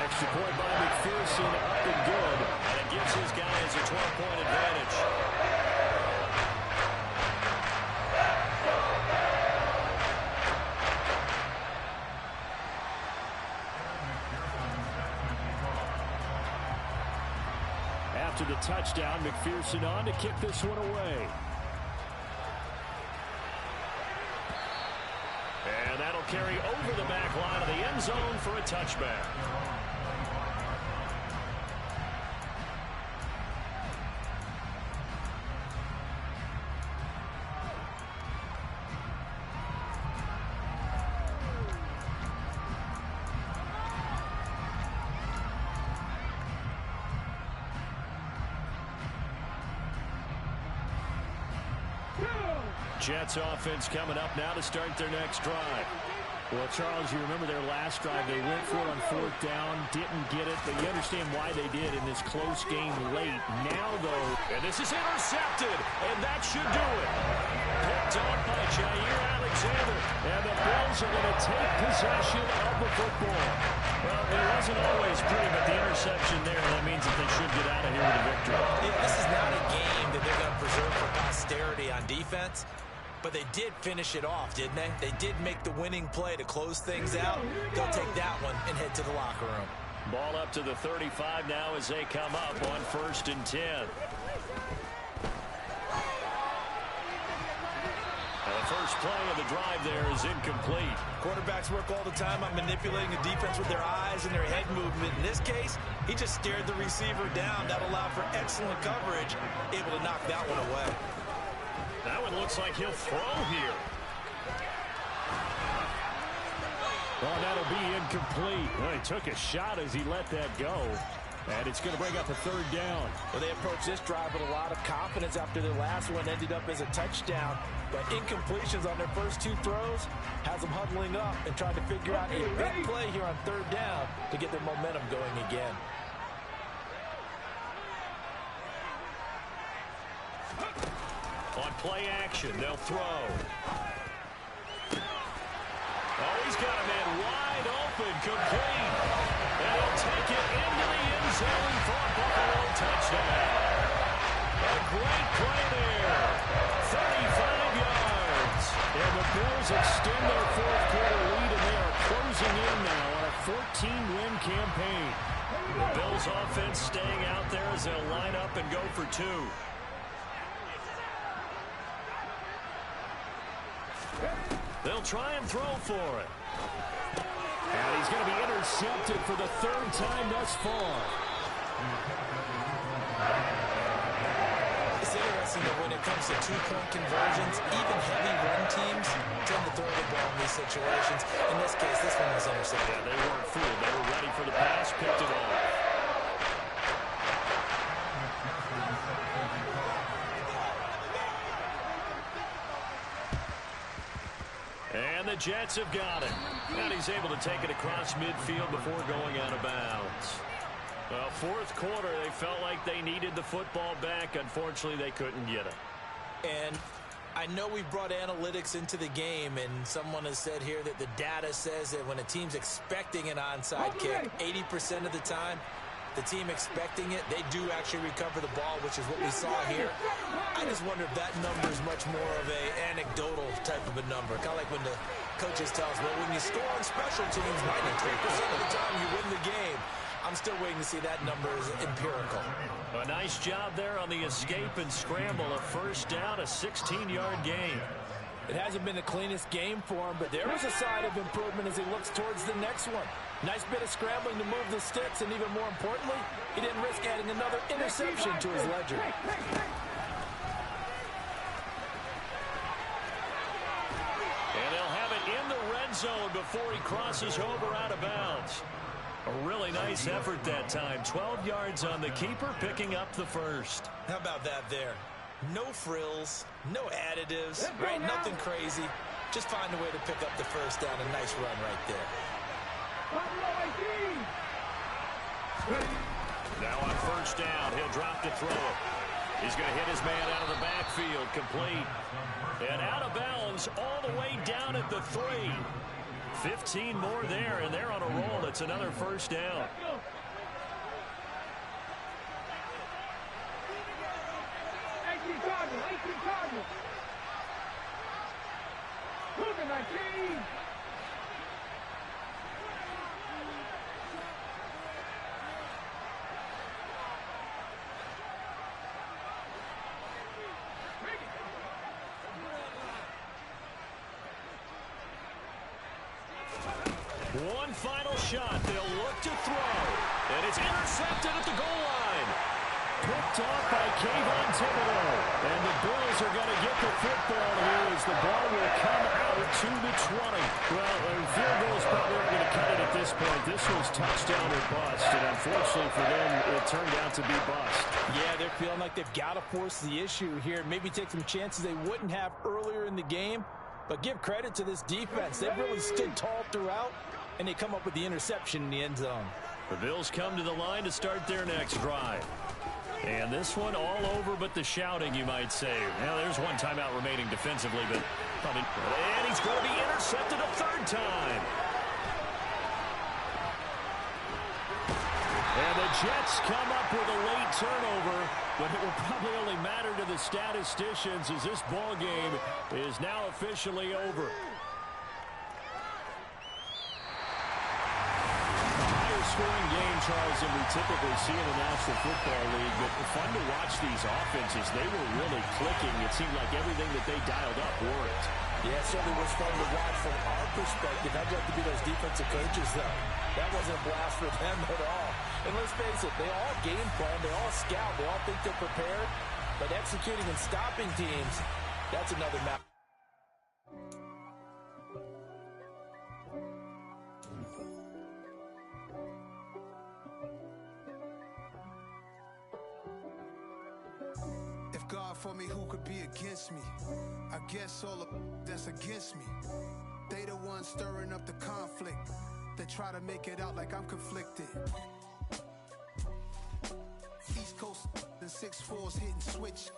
Extra point by McPherson, up and good. And it gives his guys a 12-point advantage. After the touchdown, McPherson on to kick this one away. And that'll carry over the back line of the end zone for a touchback. Jets offense coming up now to start their next drive. Well, Charles, you remember their last drive. They went for it on 4th down, didn't get it, but you understand why they did in this close game late. Now, though, and this is intercepted, and that should do it. Picked off by Jair Alexander, and the Bills are going to take possession of the football. Well, it wasn't always pretty, but the interception there, that means that they should get out of here with a victory. Yeah, this is not a game that they're going to preserve for posterity on defense. But they did finish it off, didn't they? They did make the winning play to close things out. They'll take that one and head to the locker room. Ball up to the 35 now as they come up on 1st and 10. And the first play of the drive there is incomplete. Quarterbacks work all the time on manipulating the defense with their eyes and their head movement. In this case, he just stared the receiver down. That allowed for excellent coverage, able to knock that one away. That one looks like he'll throw here. Well, that'll be incomplete. Well, he took a shot as he let that go. And it's going to bring up a 3rd down. Well, they approached this drive with a lot of confidence after their last one ended up as a touchdown. But incompletions on their first 2 throws has them huddling up and trying to figure out a big play here on 3rd down to get their momentum going again. On play action, they'll throw. Oh, he's got a man wide open, complete. And he'll take it into the end zone for a Buffalo touchdown. A great play there. 35 yards. And the Bills extend their 4th quarter lead, and they are closing in now on a 14-win campaign. The Bills offense staying out there as they'll line up and go for 2. They'll try and throw for it. And he's going to be intercepted for the third time thus far. It's interesting that when it comes to two-point conversions, even heavy run teams tend to throw the ball in these situations. In this case, this one was intercepted. Yeah, they weren't fooled. They were ready for the pass, picked it off. And the Jets have got it. And he's able to take it across midfield before going out of bounds. Well, fourth quarter, they felt like they needed the football back. Unfortunately, they couldn't get it. And I know we brought analytics into the game, and someone has said here that the data says that when a team's expecting an onside kick, 80% of the time, the team expecting it, they do actually recover the ball, which is what we saw here. I just wonder if that number is much more of an anecdotal type of a number. Kind of like when the coaches tell us, well, when you score on special teams, 93% of the time you win the game. I'm still waiting to see that number is empirical. A nice job there on the escape and scramble. A first down, a 16-yard gain. It hasn't been the cleanest game for him, but there is a sign of improvement as he looks towards the next one. Nice bit of scrambling to move the sticks, and even more importantly, he didn't risk adding another interception to his ledger. And they'll have it in the red zone before he crosses over out of bounds. A really nice effort that time. 12 yards on the keeper, picking up the first. How about that there? No frills, no additives, right? Nothing crazy. Just find a way to pick up the first down. A nice run right there. Now on first down, he'll drop to throw it. He's going to hit his man out of the backfield, complete. And out of bounds all the way down at the 3. 15 more there, and they're on a roll. It's another first down. 18 Cardinals. Moving 19. One final shot. They'll look to throw. And it's intercepted at the goal line. Picked off by Kayvon Thibodeaux. And the Bills are going to get the football here as the ball will come out to the 20. Well, field goals probably aren't going to cut it at this point. This was touchdown or bust. And unfortunately for them, it turned out to be bust. Yeah, they're feeling like they've got to force the issue here. Maybe take some chances they wouldn't have earlier in the game. But give credit to this defense. They've really stood tall throughout, and they come up with the interception in the end zone. The Bills come to the line to start their next drive. And this one all over but the shouting, you might say. Now, there's one timeout remaining defensively, but probably. And he's going to be intercepted a third time. And the Jets come up with a late turnover, but it will probably only matter to the statisticians as this ball game is now officially over. Scoring game, Charles, than we typically see in the National Football League, but fun to watch these offenses. They were really clicking. It seemed like everything that they dialed up worked. Yeah, it certainly was fun to watch from our perspective. How'd you have to be those defensive coaches, though? That wasn't a blast for them at all. And let's face it, they all game plan, they all scout, they all think they're prepared, but executing and stopping teams, that's another matter. God for me, who could be against me? I guess all of that's against me. They the ones stirring up the conflict. They try to make it out like I'm conflicted. East Coast and 6'4s hitting switch.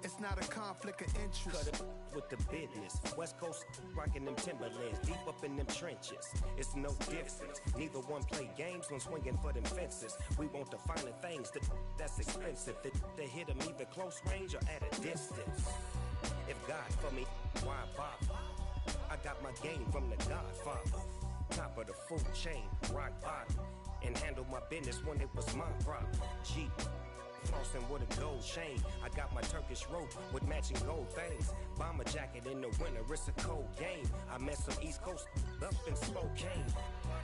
It's not a conflict of interest. Cut it with the business. West Coast rocking them Timberlands, deep up in them trenches. It's no difference. Neither one play games when swinging for them fences. We want the finer things that's expensive. They hit them either close range or at a distance. If God for me, why bother? I got my game from the Godfather. Top of the food chain, rock bottom. And handle my business when it was my problem. Jeep. Floss person with a gold chain. I got my Turkish rope with matching gold things. Bomber jacket in the winter, it's a cold game. I met some East Coast up in Spokane.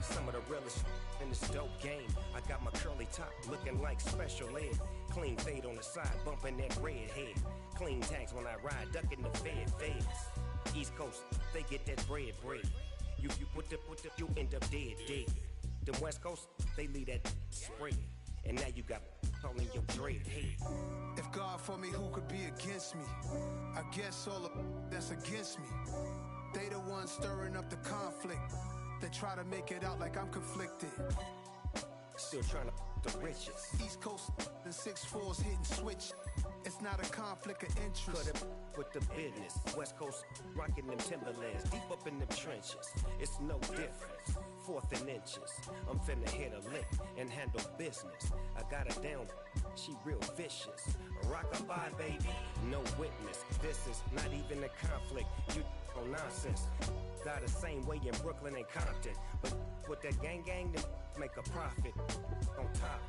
Some of the realest in this dope game. I got my curly top looking like special ed. Clean fade on the side, bumping that red head. Clean tags when I ride, ducking the feds. East Coast, they get that bread. You you end up dead. The West Coast, they leave that spread. And now you got calling your dread head. If God for me, who could be against me? I guess all the that's against me. They the ones stirring up the conflict. They try to make it out like I'm conflicted. Still trying to the riches. East Coast and 6'4s hitting switch. It's not a conflict of interest. Cut it with the business. West Coast rocking them Timberlands, deep up in them trenches. It's no difference. 4th and inches. I'm finna hit a lick and handle business. I got her down. She real vicious. Rock-a-bye, baby. No witness. This is not even a conflict. You on nonsense. Got the same way in Brooklyn and Compton. But with that gang, then make a profit. On top,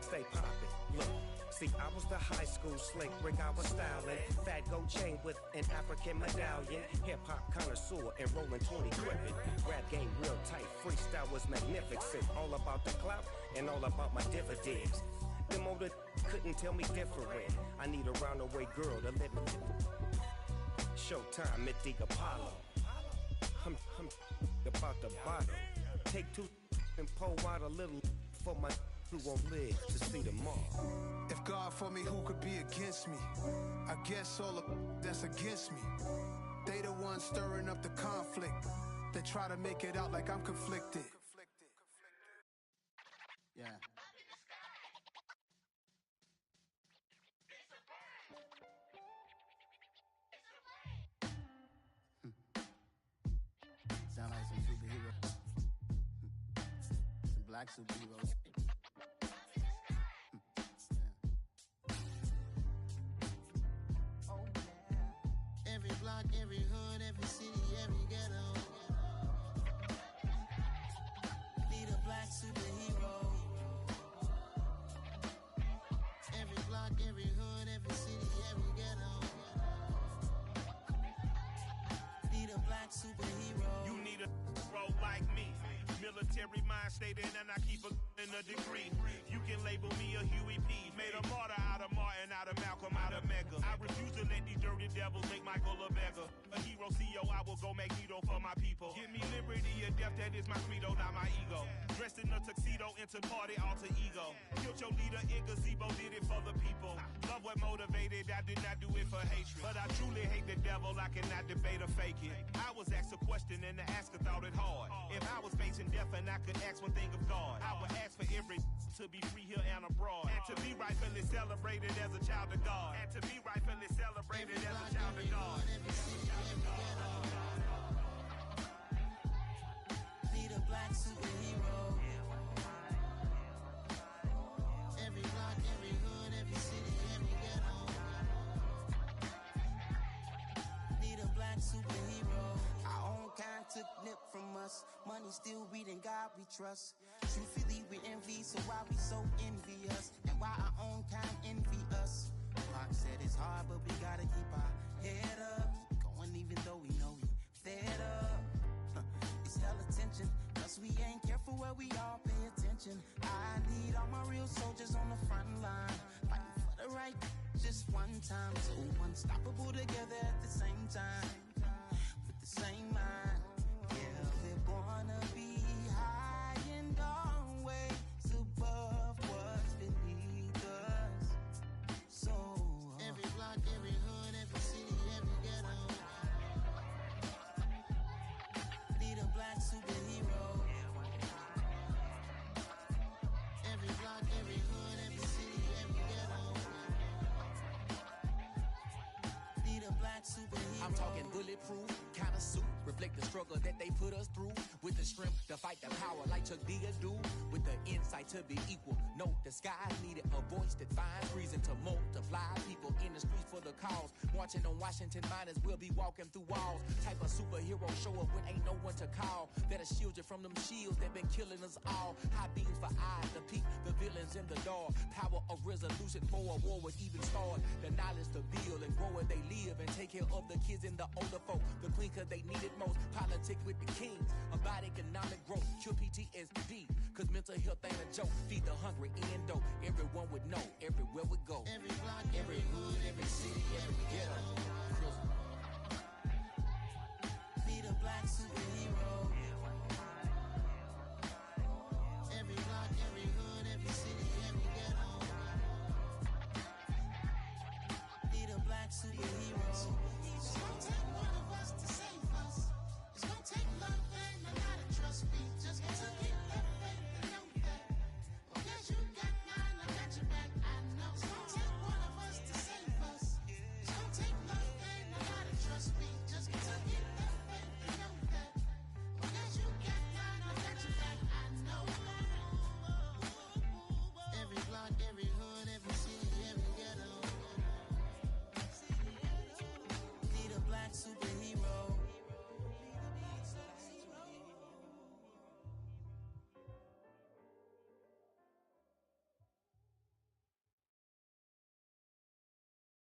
stay poppin'. Look, see, I was the high school slick Rick, I was styling. Fat gold chain with an African medallion. Hip-hop connoisseur and rolling 20 crippin'. Rap game real tight, freestyle was magnificent. All about the clout and all about my dividends. Them older couldn't tell me different. I need a round-away girl to let me Showtime at the Apollo. I'm about the bottom. Take 2 and pour out a little for my who won't live to see tomorrow. If God for me, who could be against me? I guess all the that's against me. They the ones stirring up the conflict. They try to make it out like I'm conflicted. Yeah. Sound like some superheroes. Some black superheroes. Oh, yeah. Every block, every hood, every city, every ghetto. Need a black superhero. Every block, every hood, every city, every ghetto. Need a black superhero. You need a role like me. Military mind stated, and I keep in a degree. You can label me a Huey P. Made a martyr out of Martin, out of Malcolm, out of Mega. I refuse to let these dirty devils make Michael a beggar. A hero CEO, I will go Magneto for my people. Give me liberty or death, that is my credo, not my ego. Dressed in a tuxedo, enter party, alter ego. Killed your leader in gazebo, did it for the people. Love what motivated, I did not do it for hatred. But I truly hate the devil, I cannot debate or fake it. I was asked a question and the asker thought it hard. If I was facing death and I could ask one thing of God, I would ask for every to be free here and abroad, and to be rightfully celebrated as a child of God, and to be rightfully celebrated as a child of God. Need a black superhero. Every block, every hood, every city, every ghetto. Need a black superhero. Our own kind took nip from us. Money still reading God we trust. Truthfully we envy, so why we so envious? And why our own kind envy us? Mark said it's hard, but we gotta keep our head up. Going even though we know we fed up. It's hell attention, cause we ain't careful where we all pay attention. I need all my real soldiers on the front line, fighting for the right just one time. So unstoppable together at the same time, with the same mind. Yeah, we're gonna be high and always above what's beneath us. So every block, every hood, every city, every ghetto. Need a black superhero. Every block, every hood, every city, every ghetto. Need a black superhero. I'm talking bulletproof kind of suit, reflect the struggle that they put us through, with the strength to fight the power like Chuck D do, with the insight to be equal. No, the sky needed a voice that finds reason to multiply people in the streets for the cause. Marching on Washington miners, we'll be walking through walls. Type of superhero show up when ain't no one to call. That'll shield you from them shields that been killing us all. High beams for eyes to peek the villains in the dark. Power of resolution for a war would even start. The knowledge to build and grow where they live and take care of the kids and the older folk. The queen cause they need it most. Politics with the kings. About economic growth. Cure PTSD. Cause mental health ain't a joke. Feed the hungry and dope. Everyone would know. Everywhere we go. Every block, every hood, every city, every ghetto. Be the black superhero. Every block, every hood, every city, every ghetto. Be the black superhero. It's gonna take one of us to save us. It's gonna take love and a lot of trust. We just got to get that faith and know that. Oh, yes, you got mine, I got your back. I know. It's gonna take one of us to save us. It's gonna take love and a lot of trust. We just got to get that faith and know that. Oh, yes, you got mine, I got your back. I know. Every block, every hood, every city, every ghetto. Be the black superhero.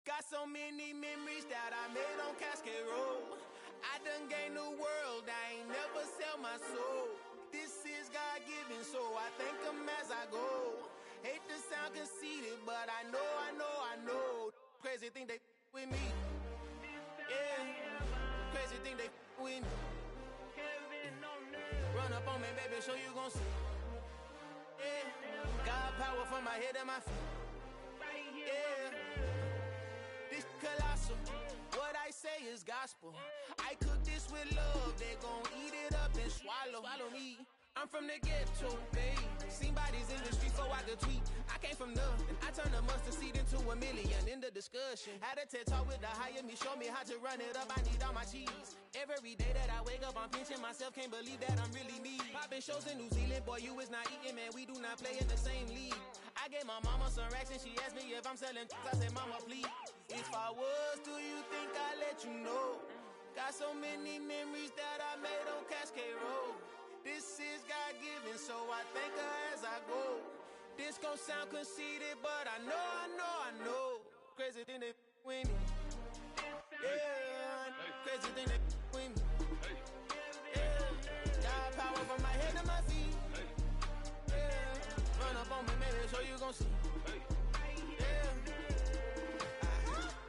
Got so many memories that I made on Cascade Road. I done gained the world, I ain't never sell my soul. This is God-given, so I thank him as I go. Hate to sound conceited, but I know. Crazy thing they with me. Yeah, crazy thing they with me. Run up on me, baby, show you gon' see. Yeah, God power from my head and my feet. Yeah. This colossal, what I say is gospel. I cook this with love, they gon' eat it up and swallow me. I'm from the ghetto, babe. Seen bodies in the street so I could tweet. I came from nothing, I turned a mustard seed into a million. In the discussion, had a TED talk with the higher me, show me how to run it up. I need all my cheese. Every day that I wake up, I'm pinching myself, can't believe that I'm really me. Popping shows in New Zealand, boy, you is not eating, man. We do not play in the same league. I gave my mama some racks and she asked me if I'm selling. I said, mama, please. If I was, do you think I'd let you know? Got so many memories that I made on Cascade Road. This is God-given, so I thank her as I go. This gon' sound conceited, but I know. Crazy thing they with me. Yeah, crazy thing they with me. Yeah, God power from my head to my feet. Yeah, run up on me, maybe so you gon' see.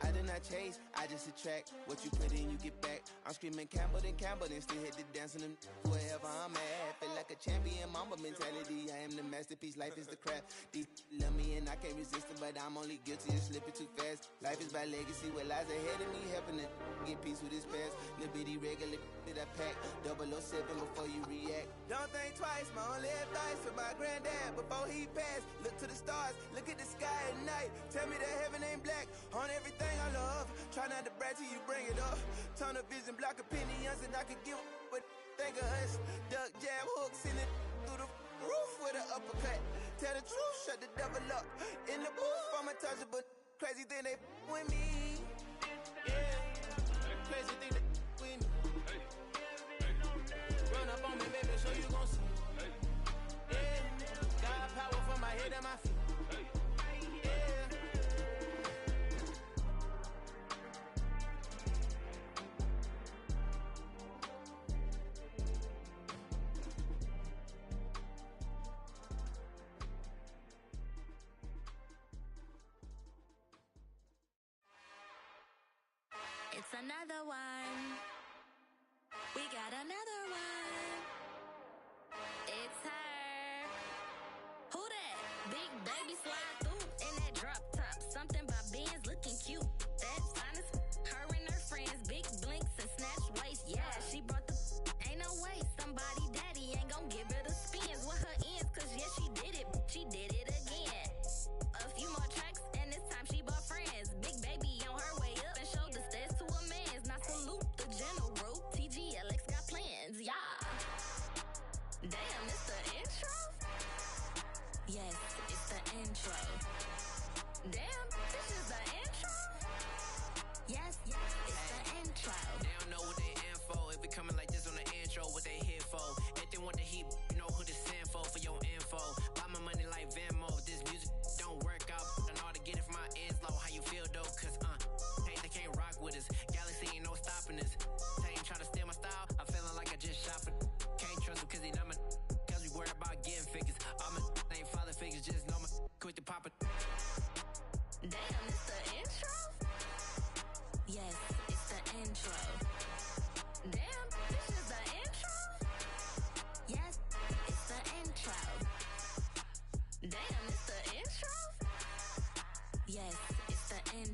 I did not chase, I just attract. What you put in, you get back. I'm screaming Campbell, then still hit the dancing and wherever I'm at. Feel like a champion, mamba mentality. I am the masterpiece, life is the craft. These love me and I can't resist it, but I'm only guilty of slipping too fast. Life is by legacy, what lies ahead of me, helping to get peace with this past. Little bitty regular that I pack, 007 before you react. Don't think twice, my only advice for my granddad before he passed. Look to the stars, look at the sky at night. Tell me that heaven ain't black on everything I love. Try not to brag till you bring it up. Tunnel vision, block opinions, and I could give what think of us. Duck, jab, hooks in it through the roof with an uppercut. Tell the truth, shut the devil up. In the booth, I'm untouchable. Crazy thing they with me. Yeah, crazy thing they with me. Run up on me, baby, so you gon' see. Yeah, God power from my head and my feet. It's another one. We got another one. It's her. Who that? Big baby slide through in that drop top. Something about Benz looking cute. That's honest. Her and her friends, big blinks and snatch waist. Yeah, she brought the. Ain't no way somebody daddy ain't gon' give her the spins with her ends. Cause yeah, she did it. She did it again. A few more tracks and this time she bought friends. Big baby on her way up and showed the stairs to a man's. Now salute the general. TGLX got plans, yeah. Damn, it's the intro? Yes, it's the intro.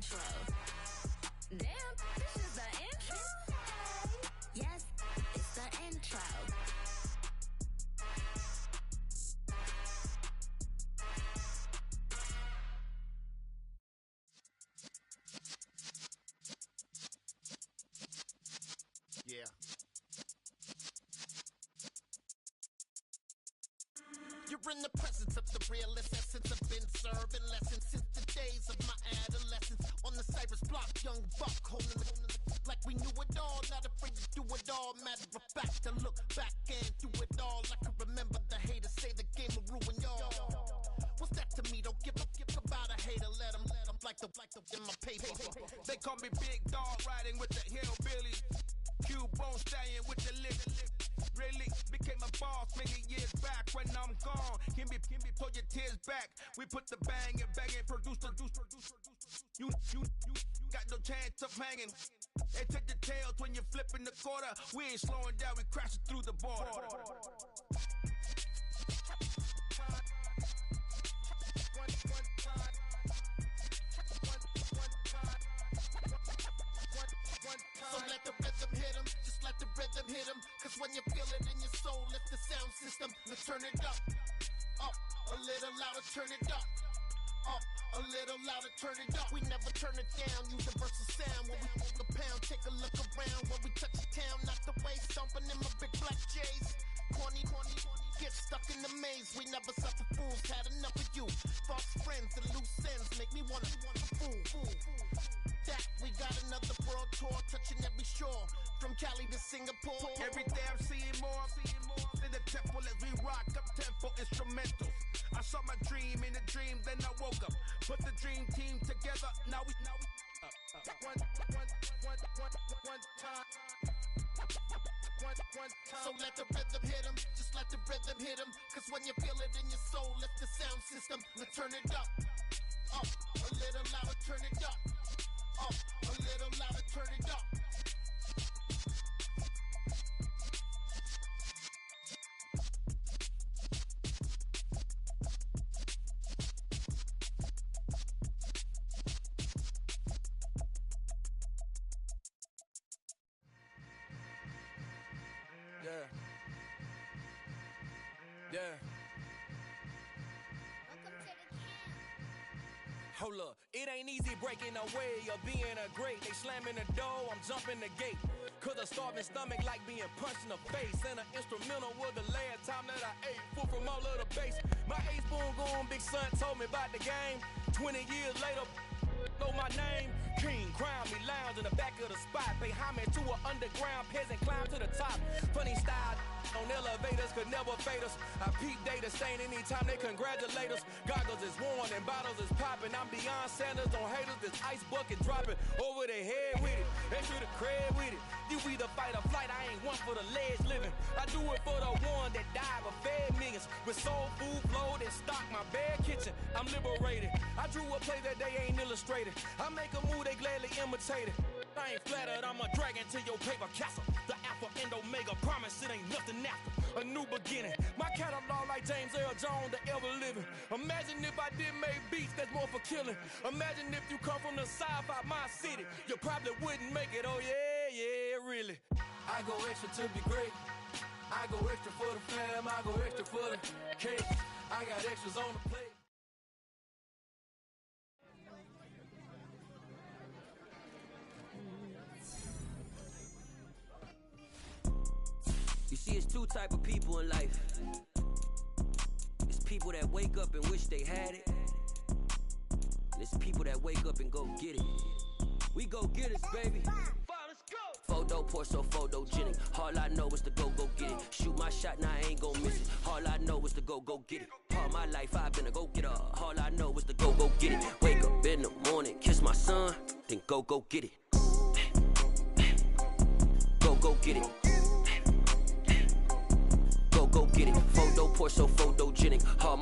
intro. Damn, this is the intro? Yes, it's the intro. Yeah. You're in the presence of the realest essence. I've been serving lessons since the days of my adolescence. On the Cypress block, young buck holding the like we knew it all. Not afraid to do it all. Matter of fact, to look back and do it all. I can remember the haters say the game will ruin y'all. What's that to me? Don't give about a hater. Let them like the in my paper. They call me Big Dog, riding with the hillbillies. Q-Bone stallion with the lip. Really became a boss many years back. When I'm gone, can be pull your tears back. We put the bang and produce. You got no chance of hanging. They take the tails when you're flipping the quarter. We ain't slowing down, we crashing through the border. So let the rhythm hit him, just let the rhythm hit him. Cause when you feel it in your soul, lift the sound system. Now turn it up, a little louder, turn it up, a little louder, turn it up. We never turn it down, universal sound. When we hold the pound, take a look around. When we touch the town, not the way, stomping in my big black J's. Corny, get stuck in the maze. We never suffer fools, had enough of you. False friends and loose ends make me wanna fool. That we got another world tour, touching every shore, from Cali to Singapore. Every day I'm seeing more in the temple as we rock up tempo instrumentals. I saw my dream in a dream, then I woke up. Put the dream team together. Now we one time. So let the rhythm hit him, just let the rhythm hit him. Cause when you feel it in your soul, lift the sound system. Now turn it up, a little louder, turn it up, a little louder, turn it up. Yeah. Hold up, it ain't easy breaking away or being a great. They slamming the door, I'm jumping the gate. Cause a starving stomach like being punched in the face. And an instrumental was the last time that I ate. Food from all of the bass. My ace spoon going, big son told me about the game. 20 years later, know my name. King, crown me, lounge in the back of the spot. Pay homage to an underground peasant, climb to the top. Funny style on elevators could never fade us. I peep data stain anytime they congratulate us. Goggles is worn and bottles is popping. I'm Deion Sanders on haters, this ice bucket dropping over their head with it. They should have cred with it. You either fight or flight, I ain't one for the ledge living. I do it for the one that died but fed millions. With soul food flowed and stocked my bad kitchen. I'm liberated. I drew a play that they ain't illustrated. I make a move, they gladly imitate it. I ain't flattered, I'm a dragon to your paper castle. The Alpha and Omega, promise it ain't nothing after. A new beginning. My catalog like James Earl Jones, the ever living. Imagine if I did make beats, that's more for killing. Imagine if you come from the south out my city. You probably wouldn't make it, oh yeah, really. I go extra to be great. I go extra for the fam, I go extra for the cake. I got extras on the plate. You see, it's two type of people in life. It's people that wake up and wish they had it. And it's people that wake up and go get it. We go get it, baby. Photo poor, so photogenic. All I know is to go get it. Shoot my shot, now I ain't gon' miss it. All I know is to go get it. All my life I've been a go-getter. All I know is to go get it. Wake up in the morning, kiss my son, then go get it. Go get it. Go get it. Photo poor, so photogenic. All